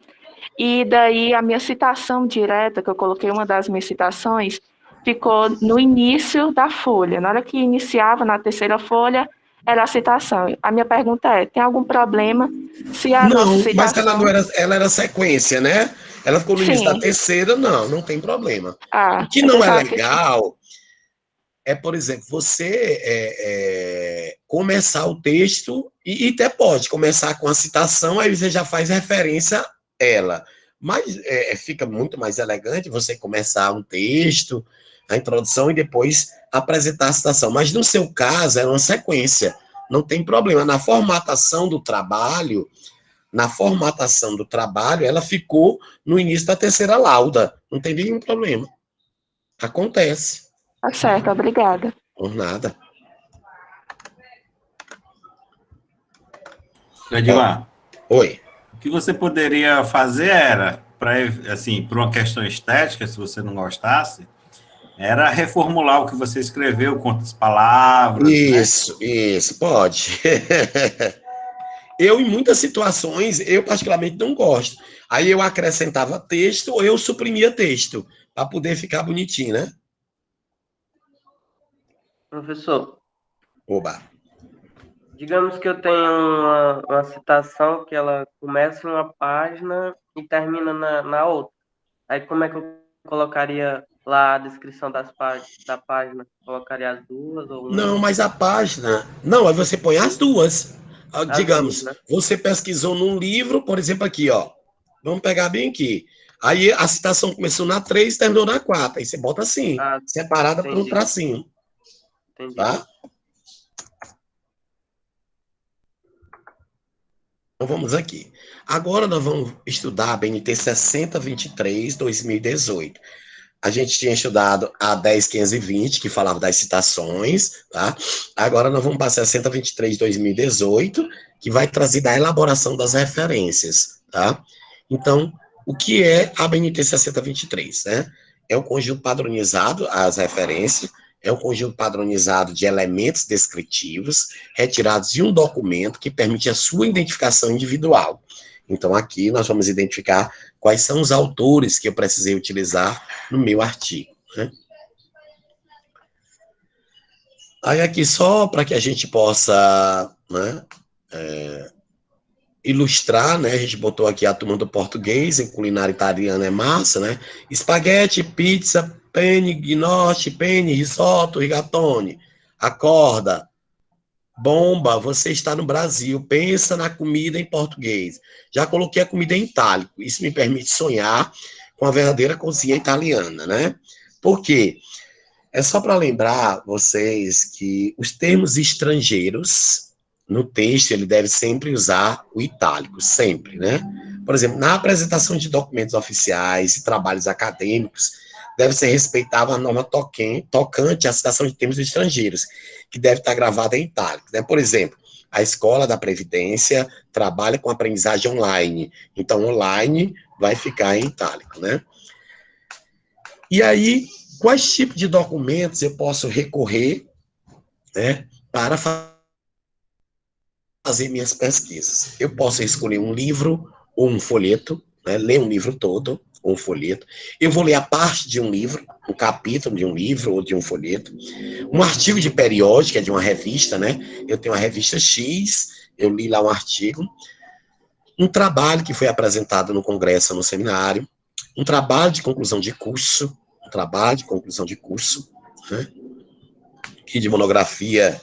e daí a minha citação direta, que eu coloquei uma das minhas citações, ficou no início da folha. Na hora que iniciava, na 3ª folha, era a citação. A minha pergunta é, tem algum problema se a nossa citação... Mas ela era sequência, né? Ela ficou no início da 3ª, não tem problema. O que não é legal é, por exemplo, você começar o texto, e até pode começar com a citação, aí você já faz referência a ela. Mas fica muito mais elegante você começar um texto, a introdução, e depois apresentar a citação. Mas no seu caso, é uma sequência, não tem problema. Na formatação do trabalho, ela ficou no início da 3ª lauda, não tem nenhum problema. Acontece. Tá certo, obrigada. Por nada. Edmar, oi. O que você poderia fazer era, assim, por uma questão estética, se você não gostasse, era reformular o que você escreveu, quantas palavras. Isso, pode. Eu, em muitas situações, eu particularmente não gosto. Aí eu acrescentava texto ou eu suprimia texto, para poder ficar bonitinho, né? Professor, Oba. digamos que eu tenho uma citação que ela começa em uma página e termina na outra. Aí como é que eu colocaria lá a descrição da página? Colocaria as duas ou uma? Não, mas a página... Não, aí você põe as duas. Digamos, duas, né? Você pesquisou num livro, por exemplo, aqui, ó. Vamos pegar bem aqui. Aí a citação começou na 3 e terminou na 4. Aí você bota assim, separada por um tracinho. Entendi. Tá? Então vamos aqui. Agora nós vamos estudar a BNT 6023, 2018. A gente tinha estudado a 10.520, que falava das citações, tá? Agora nós vamos para a 6023, 2018, que vai trazer da elaboração das referências, tá? Então, o que é a BNT 6023, né? É um conjunto padronizado, as referências, é um conjunto padronizado de elementos descritivos retirados de um documento que permite a sua identificação individual. Então, aqui nós vamos identificar quais são os autores que eu precisei utilizar no meu artigo, né? Aí, aqui, só para que a gente possa, né, ilustrar, né, a gente botou aqui a turma do português, em culinária italiana é massa, né? Espaguete, pizza, penne, gnocchi, penne, risotto, rigatoni. Acorda, bomba, você está no Brasil, pensa na comida em português. Já coloquei a comida em itálico, isso me permite sonhar com a verdadeira cozinha italiana, né? Por quê? É só para lembrar vocês que os termos estrangeiros, no texto, ele deve sempre usar o itálico, sempre, né? Por exemplo, na apresentação de documentos oficiais e trabalhos acadêmicos, deve ser respeitada a norma tocante à citação de termos estrangeiros, que deve estar gravada em itálico, né? Por exemplo, a Escola da Previdência trabalha com aprendizagem online, então online vai ficar em itálico, né? E aí, quais tipos de documentos eu posso recorrer, né, para fazer minhas pesquisas? Eu posso escolher um livro ou um folheto, né, ler um livro todo, ou um folheto. Eu vou ler a parte de um livro, um capítulo de um livro ou de um folheto. Um artigo de periódica, de uma revista, né? Eu tenho uma revista X, eu li lá um artigo. Um trabalho que foi apresentado no congresso, no seminário. Um trabalho de conclusão de curso, né? E de monografia,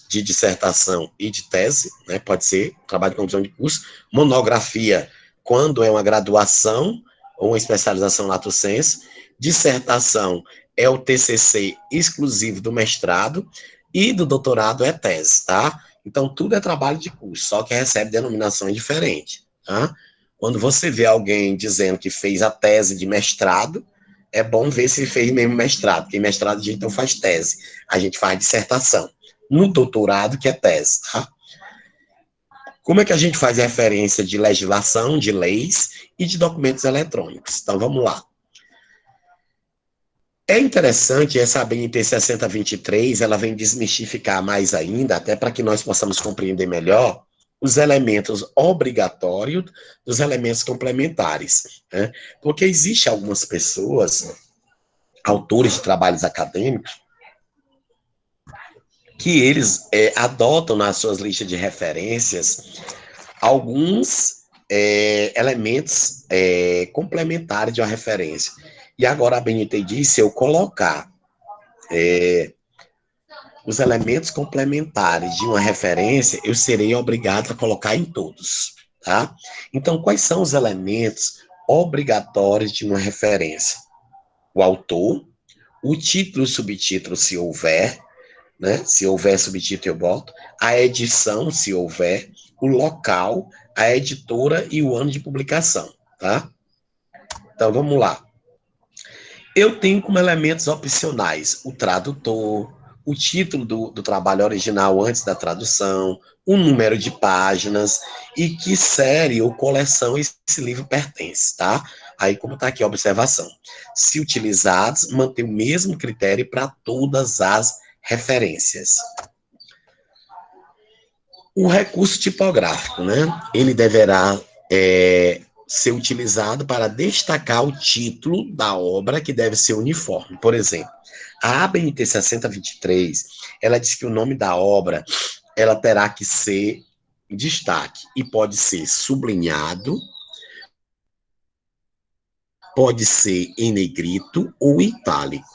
de dissertação e de tese, né? Pode ser trabalho de conclusão de curso. Monografia, quando é uma graduação ou uma especialização lato sensu. Dissertação é o TCC exclusivo do mestrado e do doutorado é tese, tá? Então, tudo é trabalho de curso, só que recebe denominações diferentes, tá? Quando você vê alguém dizendo que fez a tese de mestrado, é bom ver se fez mesmo mestrado, porque mestrado a gente não faz tese, a gente faz dissertação. No doutorado, que é tese, tá? Como é que a gente faz referência de legislação, de leis e de documentos eletrônicos? Então, vamos lá. É interessante essa BNT 6023, ela vem desmistificar mais ainda, até para que nós possamos compreender melhor os elementos obrigatórios dos elementos complementares, né? Porque existe algumas pessoas, autores de trabalhos acadêmicos, que eles adotam nas suas listas de referências alguns elementos complementares de uma referência. E agora a BNT diz, se eu colocar os elementos complementares de uma referência, eu serei obrigado a colocar em todos, tá? Então, quais são os elementos obrigatórios de uma referência? O autor, o título e subtítulo, se houver, né? Se houver subtítulo, eu boto. A edição, se houver. O local, a editora e o ano de publicação, tá? Então, vamos lá. Eu tenho como elementos opcionais o tradutor, o título do trabalho original antes da tradução, o número de páginas e que série ou coleção esse livro pertence, tá? Aí, como está aqui a observação. Se utilizados, manter o mesmo critério para todas as referências. O recurso tipográfico, né? Ele deverá ser utilizado para destacar o título da obra, que deve ser uniforme. Por exemplo, a ABNT 6023, ela diz que o nome da obra, ela terá que ser destaque, e pode ser sublinhado, pode ser em negrito ou itálico.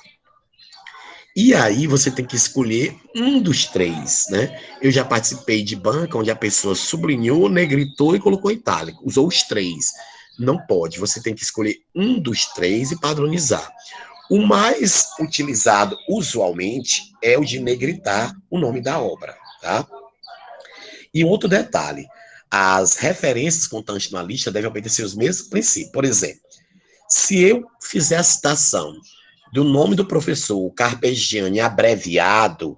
E aí você tem que escolher um dos três, né? Eu já participei de banca onde a pessoa sublinhou, negritou e colocou itálico. Usou os três. Não pode. Você tem que escolher um dos três e padronizar. O mais utilizado, usualmente, é o de negritar o nome da obra, tá? E um outro detalhe. As referências constantes na lista devem obedecer os mesmos princípios. Por exemplo, se eu fizer a citação do nome do professor Carpegiani abreviado,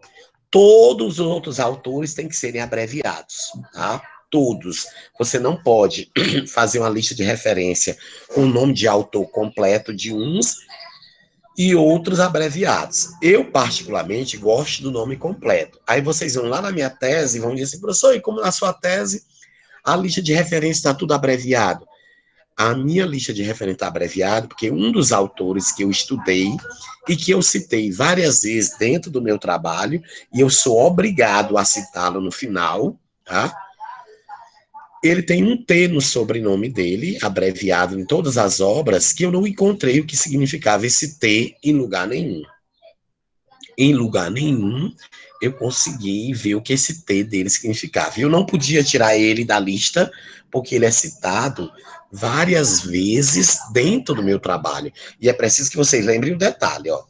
todos os outros autores têm que serem abreviados, tá? Todos. Você não pode fazer uma lista de referência com o nome de autor completo de uns e outros abreviados. Eu, particularmente, gosto do nome completo. Aí vocês vão lá na minha tese e vão dizer assim, professor, e como na sua tese a lista de referência está tudo abreviado? A minha lista de referência está abreviada, porque um dos autores que eu estudei e que eu citei várias vezes dentro do meu trabalho, e eu sou obrigado a citá-lo no final, tá? Ele tem um T no sobrenome dele, abreviado em todas as obras, que eu não encontrei o que significava esse T em lugar nenhum. Em lugar nenhum, eu consegui ver o que esse T dele significava. Eu não podia tirar ele da lista, porque ele é citado várias vezes dentro do meu trabalho. E é preciso que vocês lembrem um detalhe, ó.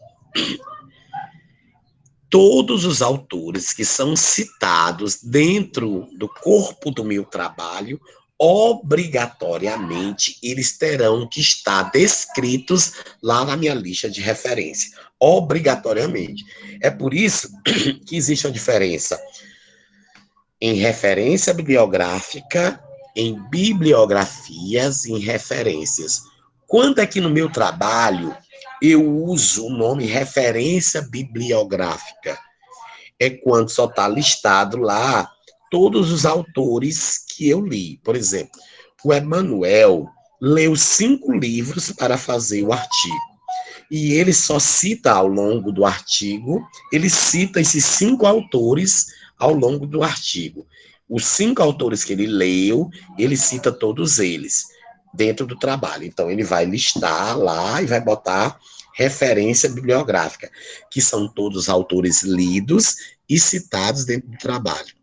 todos os autores que são citados dentro do corpo do meu trabalho, obrigatoriamente, eles terão que estar descritos lá na minha lista de referência. Obrigatoriamente. É por isso que existe uma diferença em referência bibliográfica, em bibliografias, em referências. Quando é que no meu trabalho eu uso o nome referência bibliográfica? É quando só está listado lá todos os autores que eu li. Por exemplo, o Emanuel leu 5 livros para fazer o artigo. E ele só cita ao longo do artigo, ele cita esses 5 autores ao longo do artigo. Os 5 autores que ele leu, ele cita todos eles dentro do trabalho. Então, ele vai listar lá e vai botar referência bibliográfica, que são todos autores lidos e citados dentro do trabalho.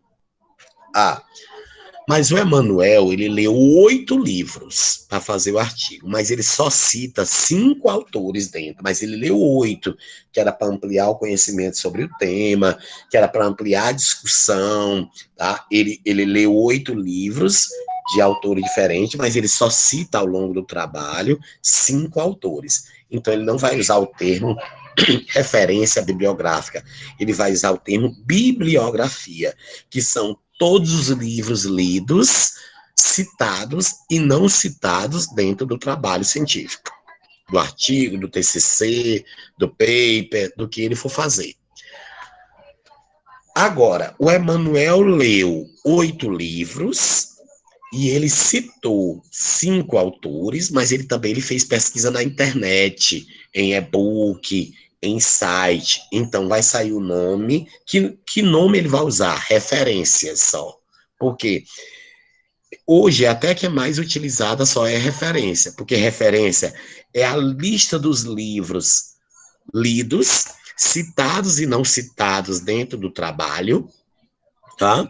Mas o Emanuel, ele leu 8 livros para fazer o artigo, mas ele só cita 5 autores dentro, mas ele leu 8, que era para ampliar o conhecimento sobre o tema, que era para ampliar a discussão, tá? Ele leu 8 livros de autores diferentes, mas ele só cita ao longo do trabalho 5 autores. Então, ele não vai usar o termo referência bibliográfica, ele vai usar o termo bibliografia, que são todos os livros lidos, citados e não citados dentro do trabalho científico, do artigo, do TCC, do paper, do que ele for fazer. Agora, o Emanuel leu 8 livros e ele citou 5 autores, mas ele também fez pesquisa na internet, em e-book, em site. Então, vai sair o nome. Que nome ele vai usar? Referências só. Porque hoje, até que é mais utilizada só é referência. Porque referência é a lista dos livros lidos, citados e não citados dentro do trabalho, tá?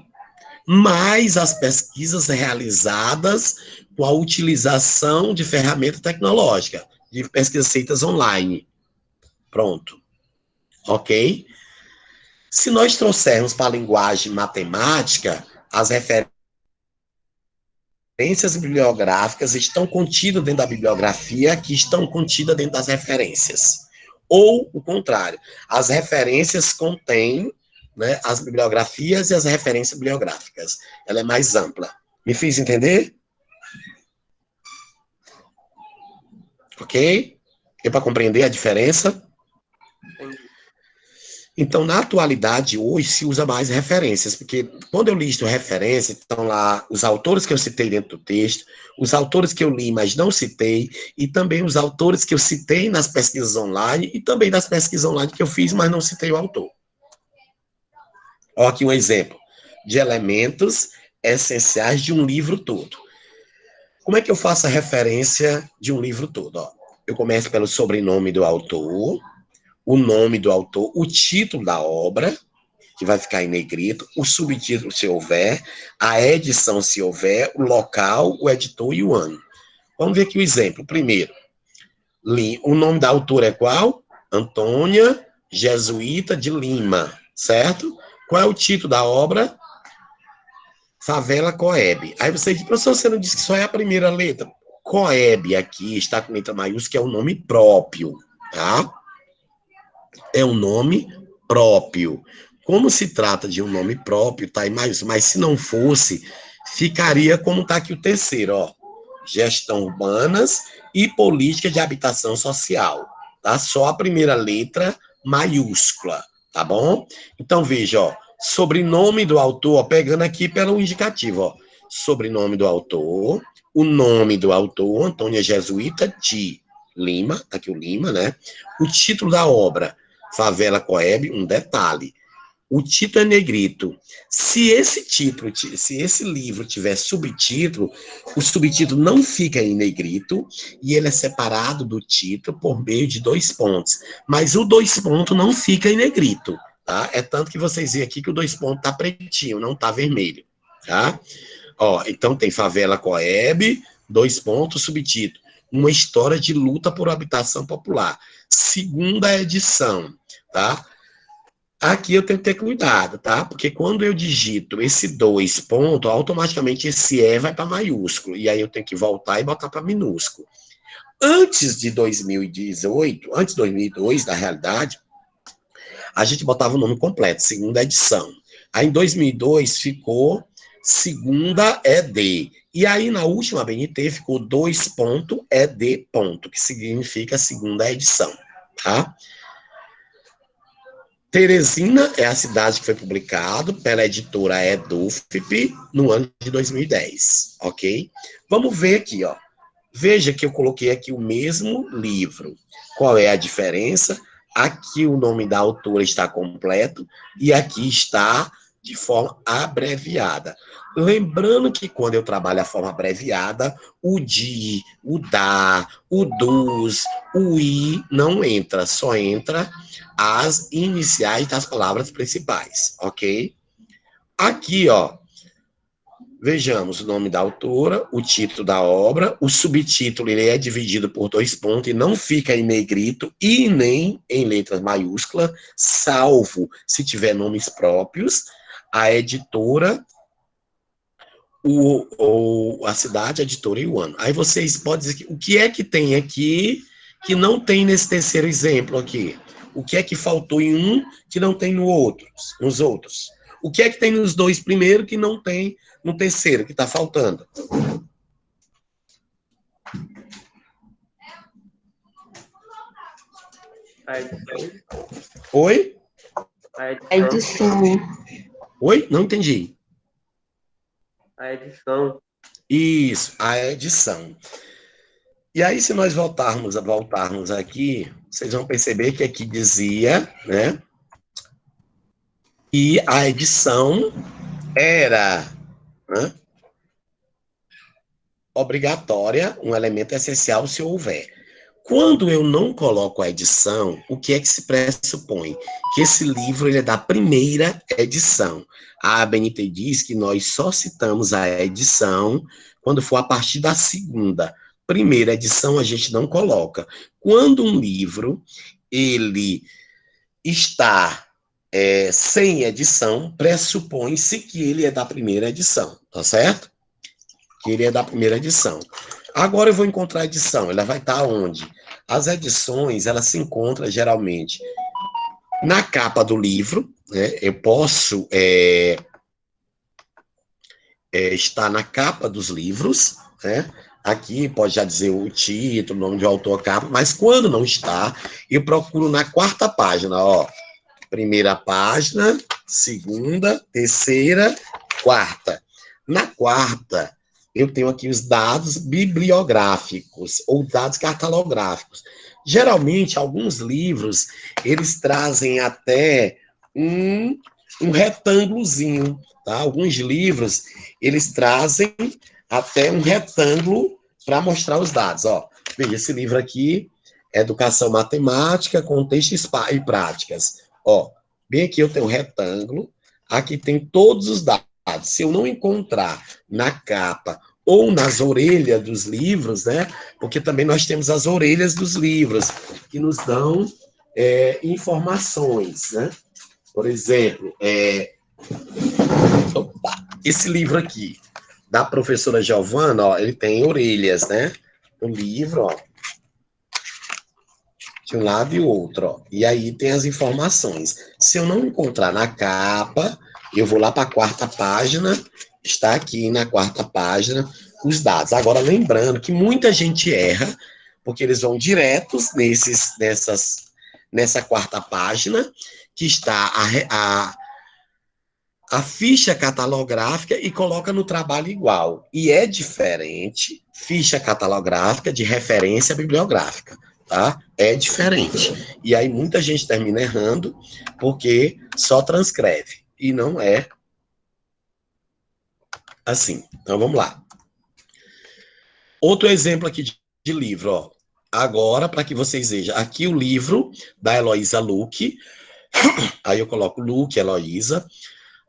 Mais as pesquisas realizadas com a utilização de ferramenta tecnológica, de pesquisas feitas online. Pronto. Ok? Se nós trouxermos para a linguagem matemática, as referências bibliográficas estão contidas dentro da bibliografia, que estão contidas dentro das referências. Ou o contrário, as referências contêm, né, as bibliografias e as referências bibliográficas. Ela é mais ampla. Me fiz entender? Ok? Deu para compreender a diferença? Então, na atualidade, hoje, se usa mais referências, porque quando eu listo referência, estão lá os autores que eu citei dentro do texto, os autores que eu li, mas não citei, e também os autores que eu citei nas pesquisas online, e também nas pesquisas online que eu fiz, mas não citei o autor. Olha aqui um exemplo de elementos essenciais de um livro todo. Como é que eu faço a referência de um livro todo? Ó, eu começo pelo sobrenome do autor, o nome do autor, o título da obra, que vai ficar em negrito, o subtítulo, se houver, a edição, se houver, o local, o editor e o ano. Vamos ver aqui o exemplo. Primeiro, o nome da autora é qual? Antônia Jesuíta de Lima, certo? Qual é o título da obra? Favela Coeb. Aí você diz, professor, você não disse que só é a primeira letra? Coeb aqui está com letra maiúscula, é um nome próprio, tá? É um nome próprio. Como se trata de um nome próprio, tá em maiúsculo, mas se não fosse, ficaria como está aqui o terceiro, ó. Gestão urbanas e política de habitação social, tá? Só a primeira letra maiúscula, tá bom? Então, veja, ó, sobrenome do autor, ó, pegando aqui pelo indicativo, ó. Sobrenome do autor, o nome do autor, Antônia Jesuíta de Lima, tá aqui o Lima, né? O título da obra, Favela Coeb, um detalhe. O título é negrito. Se esse livro tiver subtítulo, o subtítulo não fica em negrito e ele é separado do título por meio de 2 pontos. Mas o 2 pontos não fica em negrito, tá? É tanto que vocês veem aqui que o 2 pontos tá pretinho, não tá vermelho, tá? Ó, então tem Favela Coeb, 2 pontos, subtítulo. Uma história de luta por habitação popular. Segunda edição, tá? Aqui eu tenho que ter cuidado, tá? Porque quando eu digito esse 2 ponto, automaticamente esse E vai para maiúsculo. E aí eu tenho que voltar e botar para minúsculo. Antes de 2018, antes de 2002, na realidade, a gente botava o nome completo, segunda edição. Aí em 2002 ficou segunda ED. E aí na última BNT ficou 2.ED, que significa segunda edição, tá? Teresina é a cidade que foi publicado pela editora EduFip no ano de 2010, ok? Vamos ver aqui, ó. Veja que eu coloquei aqui o mesmo livro. Qual é a diferença? Aqui o nome da autora está completo e aqui está de forma abreviada. Lembrando que quando eu trabalho a forma abreviada, o di, o da, o dos, o i não entra, só entra as iniciais das palavras principais, ok? Aqui, ó, vejamos o nome da autora, o título da obra, o subtítulo ele é dividido por 2 pontos e não fica em negrito e nem em letras maiúsculas, salvo se tiver nomes próprios, a editora, a cidade, a editora e o ano. Aí vocês podem dizer o que é que tem aqui que não tem nesse terceiro exemplo aqui? O que é que faltou em um que não tem nos outros? O que é que tem nos dois primeiros que não tem no terceiro, que está faltando? A edição. Oi? A edição. Oi? Não entendi. A edição. Isso, a edição. E aí, se nós voltarmos aqui, vocês vão perceber que aqui dizia, né, que a edição era, né, obrigatória, um elemento essencial se houver. Quando eu não coloco a edição, o que é que se pressupõe? Que esse livro ele é da primeira edição. A ABNT diz que nós só citamos a edição quando for a partir da segunda. Primeira edição a gente não coloca. Quando um livro ele está sem edição, pressupõe-se que ele é da primeira edição, tá certo? Que ele é da primeira edição. Agora eu vou encontrar a edição, ela vai estar onde? As edições, elas se encontram geralmente na capa do livro, né? Eu posso estar na capa dos livros, né? Aqui pode já dizer o título, o nome do autor, a capa, mas quando não está, eu procuro na quarta página, ó. Primeira página, segunda, terceira, quarta. Na quarta, eu tenho aqui os dados bibliográficos ou dados catalográficos. Geralmente, alguns livros, eles trazem até um retângulozinho, tá? Alguns livros, eles trazem até um retângulo para mostrar os dados, ó. Veja, esse livro aqui, Educação Matemática, Contexto e Práticas. Ó, bem aqui eu tenho um retângulo, aqui tem todos os dados. Se eu não encontrar na capa ou nas orelhas dos livros, né? Porque também nós temos as orelhas dos livros, que nos dão informações, né? Por exemplo, esse livro aqui, da professora Giovana, ó, ele tem orelhas, né? O livro, ó, de um lado e o outro, ó. E aí tem as informações. Se eu não encontrar na capa, eu vou lá para a quarta página, está aqui na quarta página os dados. Agora, lembrando que muita gente erra, porque eles vão diretos nessa quarta página, que está a ficha catalográfica e coloca no trabalho igual. E é diferente ficha catalográfica de referência bibliográfica, tá? É diferente. E aí muita gente termina errando porque só transcreve. E não é assim. Então, vamos lá. Outro exemplo aqui de livro, ó. Agora, para que vocês vejam, aqui o livro da Heloísa Luque. Aí eu coloco Luque, Heloísa.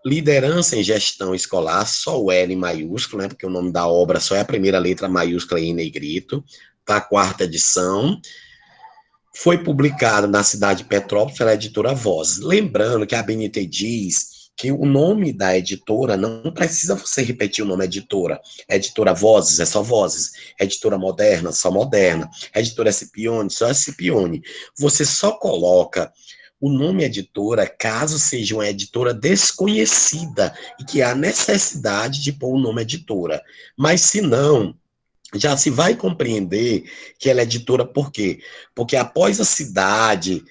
Liderança em Gestão Escolar, só o L em maiúsculo, né? Porque o nome da obra só é a primeira letra maiúscula em negrito. Tá, quarta edição. Foi publicada na cidade de Petrópolis pela editora Vozes. Lembrando que a BNT diz que o nome da editora, não precisa você repetir o nome editora. Editora Vozes, é só Vozes. Editora Moderna, só Moderna. Editora Scipione, só Scipione. Você só coloca o nome editora caso seja uma editora desconhecida e que há necessidade de pôr o nome editora. Mas se não, já se vai compreender que ela é editora por quê? Porque após a cidade,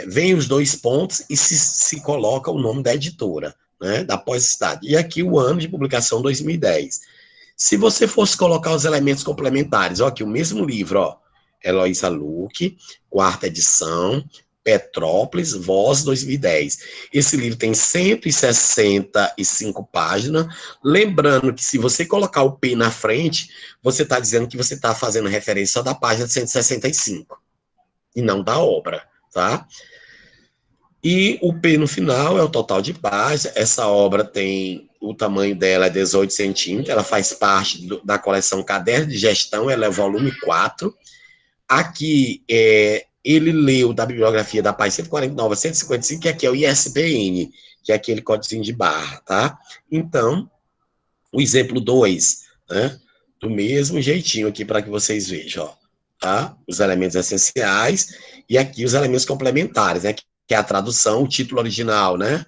vem os 2 pontos e se coloca o nome da editora, né, da pós-cidade. E aqui o ano de publicação 2010. Se você fosse colocar os elementos complementares, ó, aqui o mesmo livro, ó, Heloísa Luque, 4ª edição, Petrópolis, Voz 2010. Esse livro tem 165 páginas. Lembrando que se você colocar o P na frente, você está dizendo que você está fazendo referência só da página 165 e não da obra, tá? E o P no final é o total de páginas. Essa obra tem, o tamanho dela é 18 centímetros, ela faz parte da coleção Caderno de Gestão, ela é volume 4. Aqui, ele leu da bibliografia da página 149 a 155, que aqui é o ISBN, que é aquele códigozinho de barra, tá? Então, o exemplo 2, né? Do mesmo jeitinho aqui para que vocês vejam, ó, tá? Os elementos essenciais e aqui os elementos complementares, né? Que é a tradução, o título original, né?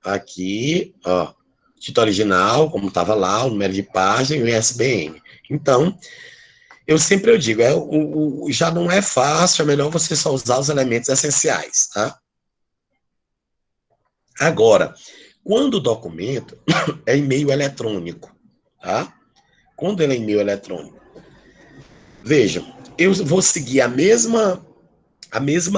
Aqui, ó, título original, como estava lá, o número de página e o ISBN. Então, eu sempre digo, já não é fácil, é melhor você só usar os elementos essenciais, tá? Agora, quando o documento é e-mail eletrônico, tá? Quando ele é e-mail eletrônico, vejam, eu vou seguir a mesma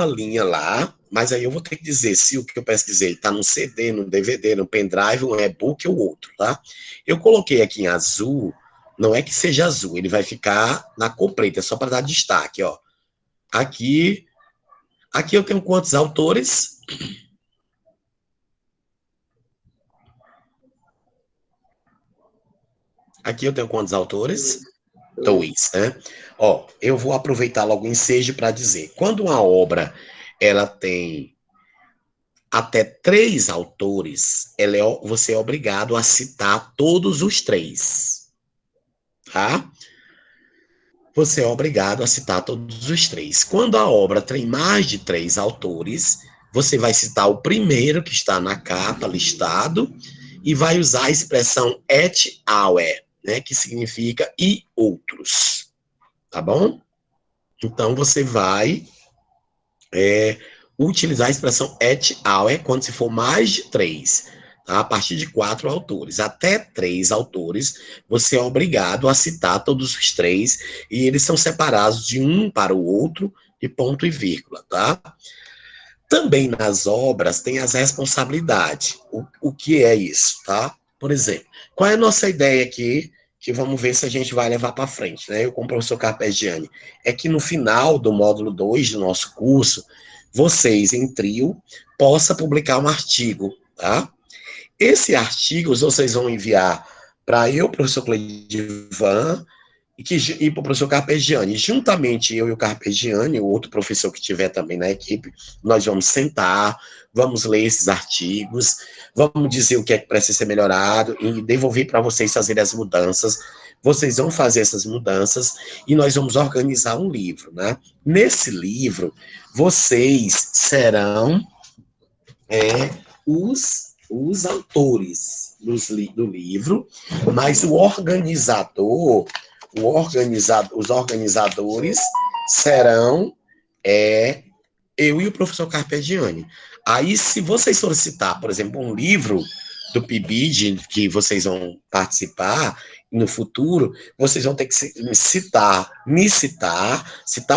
linha lá, mas aí eu vou ter que dizer se o que eu pesquisei está no CD, no DVD, no pendrive, um e-book ou outro, tá? Eu coloquei aqui em azul. Não é que seja azul, ele vai ficar na cor preta, é só para dar destaque, ó. Aqui eu tenho quantos autores? Aqui eu tenho quantos autores? 2, né? Ó, eu vou aproveitar logo o ensejo para dizer, quando uma obra, ela tem até 3 autores, você é obrigado a citar todos os 3, tá? Você é obrigado a citar todos os 3. Quando a obra tem mais de 3 autores, você vai citar o primeiro que está na capa listado e vai usar a expressão et al., né, que significa e outros, tá bom? Então, você vai utilizar a expressão et al. Quando se for mais de 3, tá? A partir de 4 autores. Até 3 autores, você é obrigado a citar todos os 3, e eles são separados de um para o outro, de ponto e vírgula, tá? Também nas obras tem as responsabilidades. O que é isso, tá? Por exemplo, qual é a nossa ideia aqui, que vamos ver se a gente vai levar para frente, né? Eu com o professor Carpegiani. É que no final do módulo 2 do nosso curso, vocês, em trio, possam publicar um artigo, tá? Esse artigo vocês vão enviar para eu, professor Cleidivan, e para o professor Carpegiani. Juntamente eu e o Carpegiani, o outro professor que tiver também na equipe, nós vamos sentar, vamos ler esses artigos, vamos dizer o que é que precisa ser melhorado e devolver para vocês fazerem as mudanças. Vocês vão fazer essas mudanças e nós vamos organizar um livro, né? Nesse livro, vocês serão os autores do livro, mas os organizadores serão eu e o professor Carpegiani. Aí, se vocês solicitar, por exemplo, um livro do PIBID que vocês vão participar no futuro, vocês vão ter que citar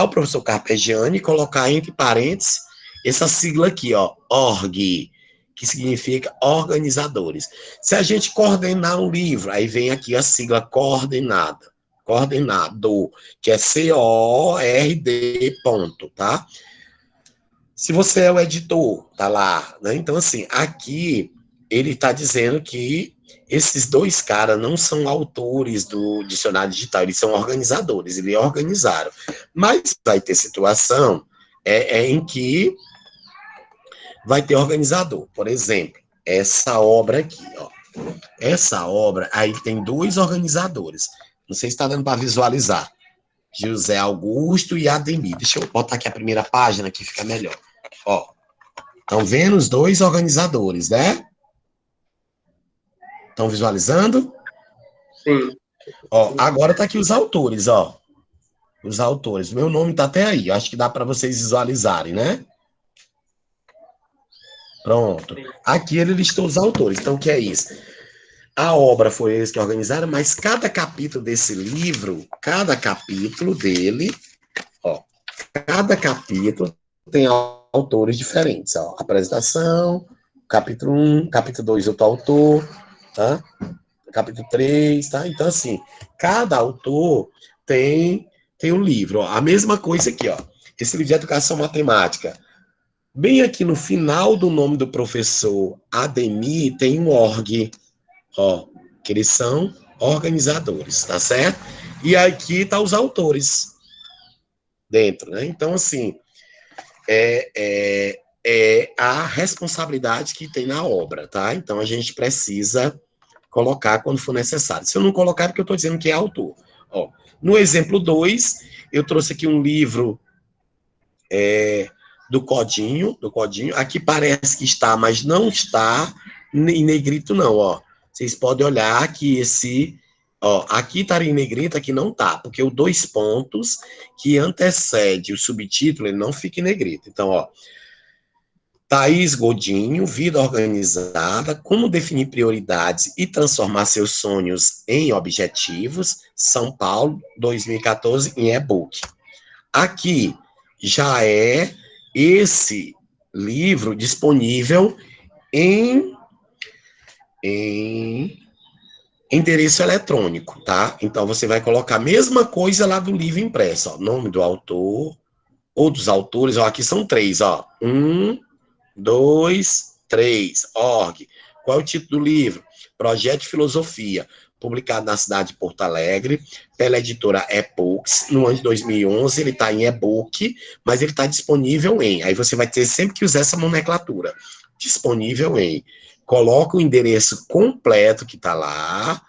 o professor Carpegiani e colocar entre parênteses essa sigla aqui, ó, ORG, que significa organizadores. Se a gente coordenar um livro, aí vem aqui a sigla coordenador, que é CORD, ponto, tá? Se você é o editor, tá lá, né? Então, assim, aqui ele está dizendo que esses 2 caras não são autores do dicionário digital, eles são organizadores, eles organizaram. Mas vai ter situação em que vai ter organizador. Por exemplo, essa obra aqui, ó. Essa obra, aí tem 2 organizadores. Não sei se está dando para visualizar. José Augusto e Ademir. Deixa eu botar aqui a primeira página que fica melhor. Ó, estão vendo os 2 organizadores, né? Estão visualizando? Sim. Ó, agora tá aqui os autores, ó. Os autores. Meu nome tá até aí. Acho que dá para vocês visualizarem, né? Pronto. Aqui ele listou os autores. Então, o que é isso? A obra foi eles que organizaram, mas cada capítulo desse livro, cada capítulo dele, ó, cada capítulo tem autores diferentes, ó. Apresentação, capítulo 1, capítulo 2, outro autor, tá? Capítulo 3, tá? Então, assim, cada autor tem um livro, ó. A mesma coisa aqui, ó. Esse livro de educação matemática. Bem aqui no final do nome do professor Ademir tem um org, ó, que eles são organizadores, tá certo? E aqui tá os autores dentro, né? Então, assim, é a responsabilidade que tem na obra, tá? Então, a gente precisa colocar quando for necessário. Se eu não colocar, é porque eu estou dizendo que é autor. Ó, no exemplo 2, eu trouxe aqui um livro do Codinho. Aqui parece que está, mas não está em negrito, não, ó. Vocês podem olhar que aqui está em negrito, aqui não está, porque o 2 pontos que antecede o subtítulo, ele não fica em negrito. Então, ó, Thaís Godinho, Vida Organizada, Como Definir Prioridades e Transformar Seus Sonhos em Objetivos, São Paulo, 2014, em e-book. Aqui já é esse livro disponível em endereço eletrônico, tá? Então, você vai colocar a mesma coisa lá do livro impresso, ó, nome do autor, ou dos autores, ó, aqui são 3, ó, 1, 2, 3, org. Qual é o título do livro? Projeto de Filosofia, publicado na cidade de Porto Alegre, pela editora eBooks, no ano de 2011, ele está em e-book, mas ele está disponível aí você vai ter sempre que usar essa nomenclatura, disponível coloca o endereço completo que está lá,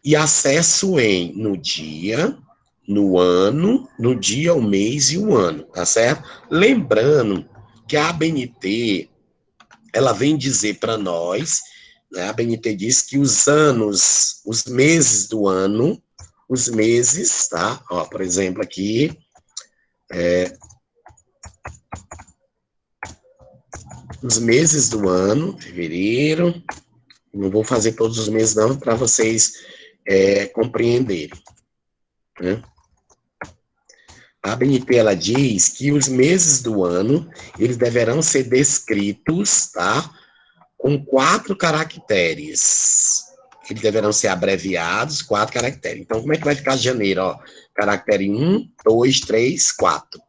e acesso no dia, no ano, no dia, o mês e o ano, tá certo? Lembrando que a ABNT, ela vem dizer para nós, né, a ABNT diz que os anos, os meses do ano, os meses, tá? Ó, por exemplo, aqui, os meses do ano, fevereiro, não vou fazer todos os meses não, para vocês compreenderem, né? A ABNT, ela diz que os meses do ano, eles deverão ser descritos, tá? Com 4 caracteres. Eles deverão ser abreviados, 4 caracteres. Então, como é que vai ficar janeiro, ó? Caractere 1, 2, 3, 4.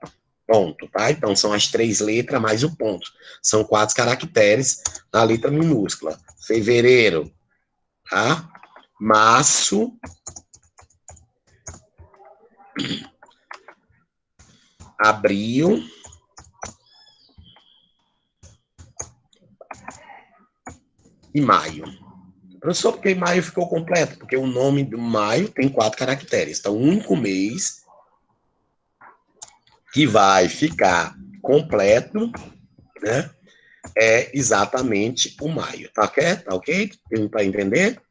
Ponto, tá? Então, são as 3 letras mais o ponto. São 4 caracteres na letra minúscula. Fevereiro, tá? Março, abril, e maio. Professor, porque maio ficou completo? Porque o nome do maio tem 4 caracteres. Então, o único mês que vai ficar completo, né, é exatamente o maio. Tá ok? Tá ok? Para entender?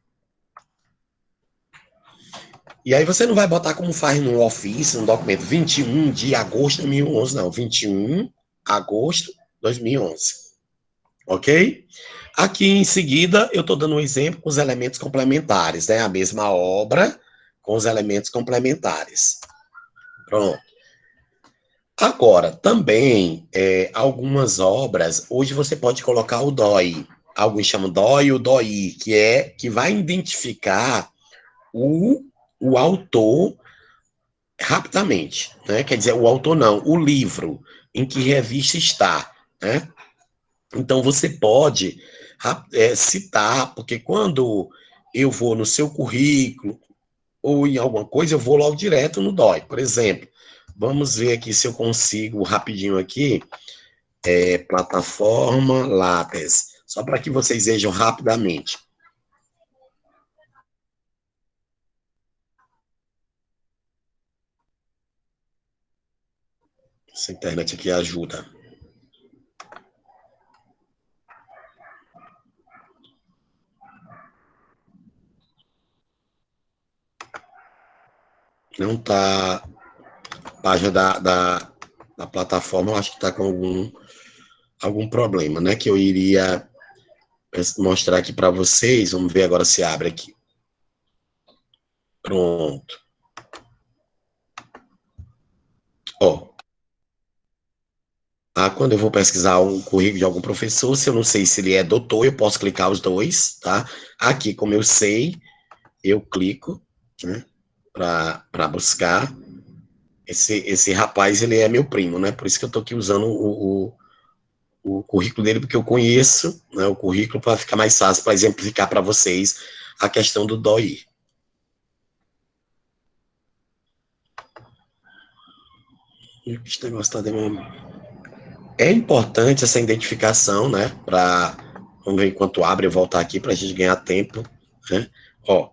E aí você não vai botar como faz no ofício, no documento, 21 de agosto de 2011, não. 21 agosto de 2011. Ok? Aqui em seguida, eu estou dando um exemplo com os elementos complementares, né? A mesma obra com os elementos complementares. Pronto. Agora, também, algumas obras, hoje você pode colocar o DOI. Alguns chamam DOI ou DOI, que vai identificar o autor rapidamente, né? Quer dizer, o autor não, o livro, em que revista está, né? Então, você pode citar, porque quando eu vou no seu currículo ou em alguma coisa, eu vou logo direto no DOI. Por exemplo, Vamos ver aqui se eu consigo rapidinho aqui. Plataforma Lattes. Só para que vocês vejam rapidamente. Essa internet aqui ajuda. Não está a página da plataforma, eu acho que está com algum problema, né? Que eu iria mostrar aqui para vocês. Vamos ver agora se abre aqui. Pronto. Ó. Quando eu vou pesquisar um currículo de algum professor, se eu não sei se ele é doutor, eu posso clicar os dois, tá? Aqui, como eu sei, eu clico, né? Para buscar. Esse rapaz, ele é meu primo, né? Por isso que eu tô aqui usando o currículo dele, porque eu conheço, né, o currículo, para ficar mais fácil, para exemplificar para vocês a questão do DOI. Esse negócio tá demorando. É importante essa identificação, né? Vamos ver enquanto abre, eu voltar aqui para a gente ganhar tempo, né? Ó,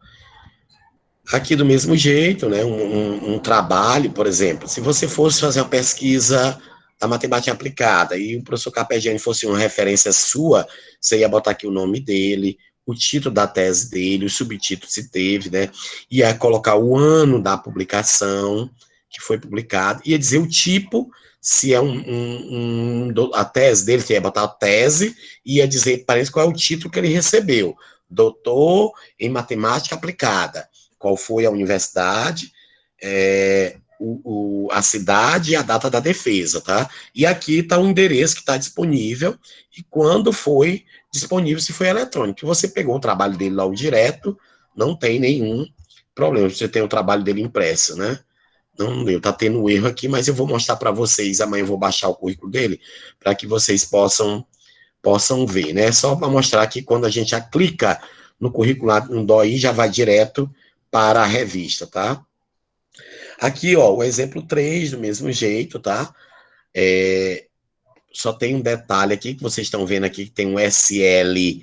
aqui do mesmo jeito, né? Um trabalho, por exemplo, se você fosse fazer uma pesquisa da matemática aplicada e o professor Carpegiani fosse uma referência sua, você ia botar aqui o nome dele, o título da tese dele, o subtítulo se teve, né? Ia colocar o ano da publicação que foi publicado, ia dizer o tipo, se é a tese dele, que ia botar a tese, ia dizer, parece qual é o título que ele recebeu. Doutor em matemática aplicada. Qual foi a universidade, a cidade e a data da defesa, tá? E aqui está o endereço que está disponível e quando foi disponível, se foi eletrônico. Você pegou o trabalho dele logo direto, não tem nenhum problema. Você tem o trabalho dele impresso, né? Não deu, tá tendo erro aqui, mas eu vou mostrar para vocês. Amanhã eu vou baixar o currículo dele para que vocês possam ver, né? Só para mostrar que quando a gente clica no currículo no DOI, já vai direto para a revista, tá? Aqui, ó, o exemplo 3, do mesmo jeito, tá? Só tem um detalhe aqui, que vocês estão vendo aqui, que tem um SL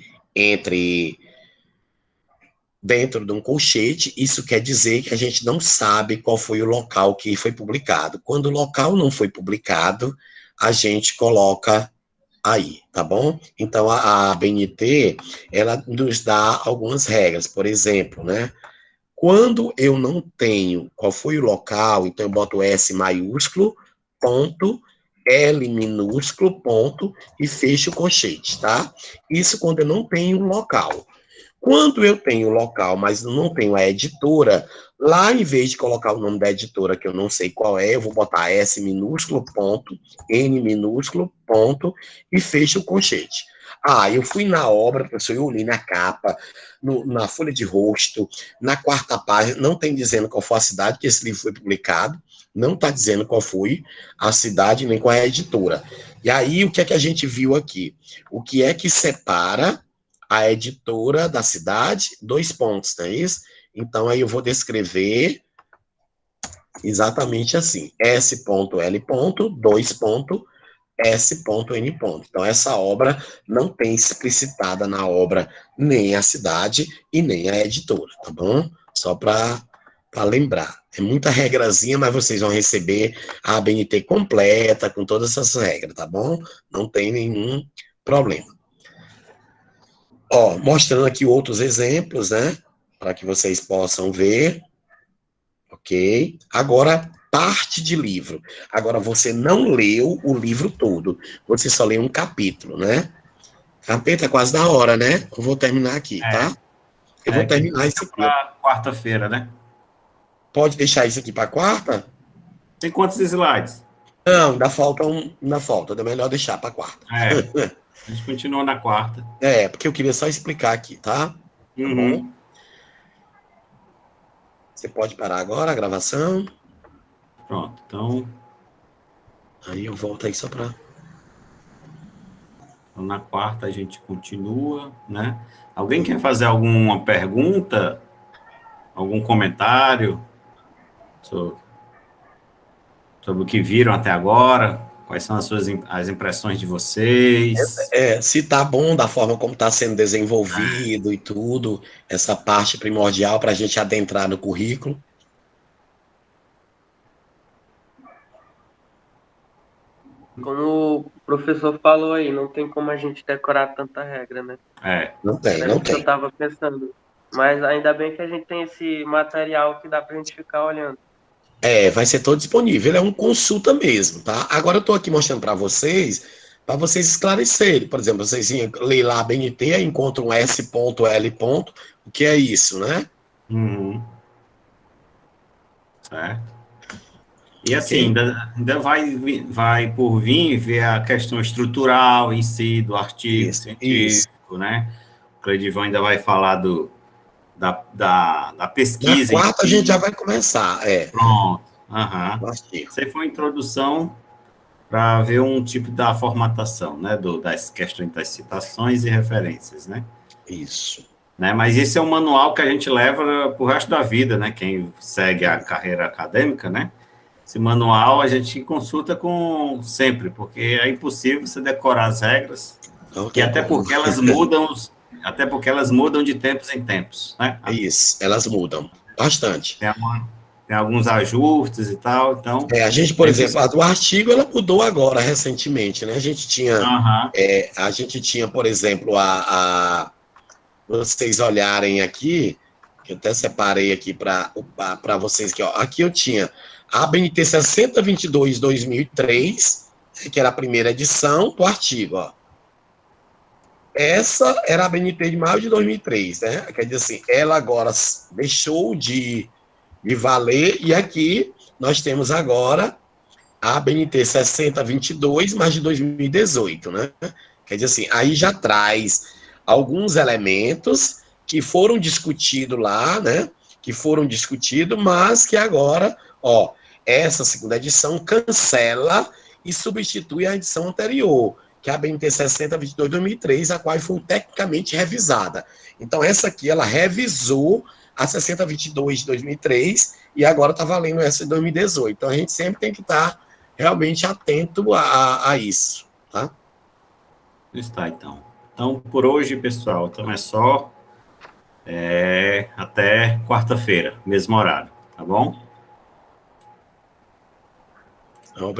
dentro de um colchete. Isso quer dizer que a gente não sabe qual foi o local que foi publicado. Quando o local não foi publicado, a gente coloca aí, tá bom? Então, a BNT, ela nos dá algumas regras, por exemplo, né? Quando eu não tenho qual foi o local, então eu boto S maiúsculo, ponto, L minúsculo, ponto, e fecho o colchete, tá? Isso quando eu não tenho local. Quando eu tenho local, mas não tenho a editora, lá em vez de colocar o nome da editora, que eu não sei qual é, eu vou botar S minúsculo, ponto, N minúsculo, ponto, e fecho o colchete. Eu fui na obra, professor, eu olhei na capa, na folha de rosto, na quarta página, não tem dizendo qual foi a cidade que esse livro foi publicado, não está dizendo qual foi a cidade, nem qual é a editora. E aí, o que é que a gente viu aqui? O que é que separa a editora da cidade, 2 pontos, não é isso? Então, aí eu vou descrever exatamente assim, S.L. 2 ponto, S.N. Então, essa obra não tem explicitada na obra nem a cidade e nem a editora, tá bom? Só para lembrar. É muita regrazinha, mas vocês vão receber a ABNT completa, com todas essas regras, tá bom? Não tem nenhum problema. Ó, mostrando aqui outros exemplos, né? Para que vocês possam ver. Ok? Agora, parte de livro. Agora, você não leu o livro todo. Você só leu um capítulo, né? Capeta, é quase da hora, né? Eu vou terminar aqui, tá? Eu vou terminar isso aqui. Quarta-feira, né? Pode deixar isso aqui para quarta? Tem quantos slides? Não, ainda falta ainda falta. É melhor deixar para quarta. A gente continua na quarta. Porque eu queria só explicar aqui, tá? Tá bom? Você pode parar agora a gravação. Pronto, então... Aí eu volto aí só para... Então, na quarta a gente continua, né? Alguém quer fazer alguma pergunta? Algum comentário? sobre o que viram até agora, quais são as impressões de vocês. Se tá bom da forma como está sendo desenvolvido e tudo, essa parte primordial para a gente adentrar no currículo. Como o professor falou aí, não tem como a gente decorar tanta regra, né? Não tem, É não isso que eu tem. tava pensando. Mas ainda bem que a gente tem esse material que dá pra gente ficar olhando. Vai ser todo disponível. Ele é um consulta mesmo, tá? Agora eu estou aqui mostrando para vocês esclarecerem. Por exemplo, vocês ler lá a BNT, encontram S.L. O que é isso, né? Uhum. Certo. E assim, Ok? ainda vai por vir ver a questão estrutural em si do artigo Isso. científico, né? O Cleidivão ainda vai falar da Na pesquisa em quarta a gente já si. vai começar, Pronto. Aham. o artigo. Isso aí foi uma introdução para ver um tipo da formatação, né? Das questões das citações e referências, né? Isso. Mas esse é um manual que a gente leva para o resto da vida, né? Quem segue a carreira acadêmica, né? Esse manual a gente consulta com sempre, porque é impossível você decorar as regras, Não e tem como. até porque elas mudam de tempos em tempos, né? É isso, elas mudam bastante. Tem alguns ajustes e tal, então A gente, por é exemplo, a impossível. do artigo, ela mudou agora, recentemente, né? Aham. A gente tinha, por exemplo, vocês olharem aqui, que eu até separei aqui para vocês, que, ó, aqui eu tinha a ABNT 6022/2003, que era a primeira edição do artigo, ó. Essa era a ABNT de maio de 2003, né? Quer dizer assim, ela agora deixou de valer, e aqui nós temos agora a ABNT 6022, mas de 2018, né? Quer dizer assim, aí já traz alguns elementos que foram discutidos lá, né? Que foram discutidos, mas que agora, ó, essa segunda edição cancela e substitui a edição anterior, que é a ABNT 6022/2003, a qual foi tecnicamente revisada. Então, essa aqui, ela revisou a 6022 de 2003 e agora está valendo essa de 2018. Então, a gente sempre tem que estar realmente atento a isso, tá? Está, então. Então, por hoje, pessoal, então é só até quarta-feira, mesmo horário, tá bom? Obrigado.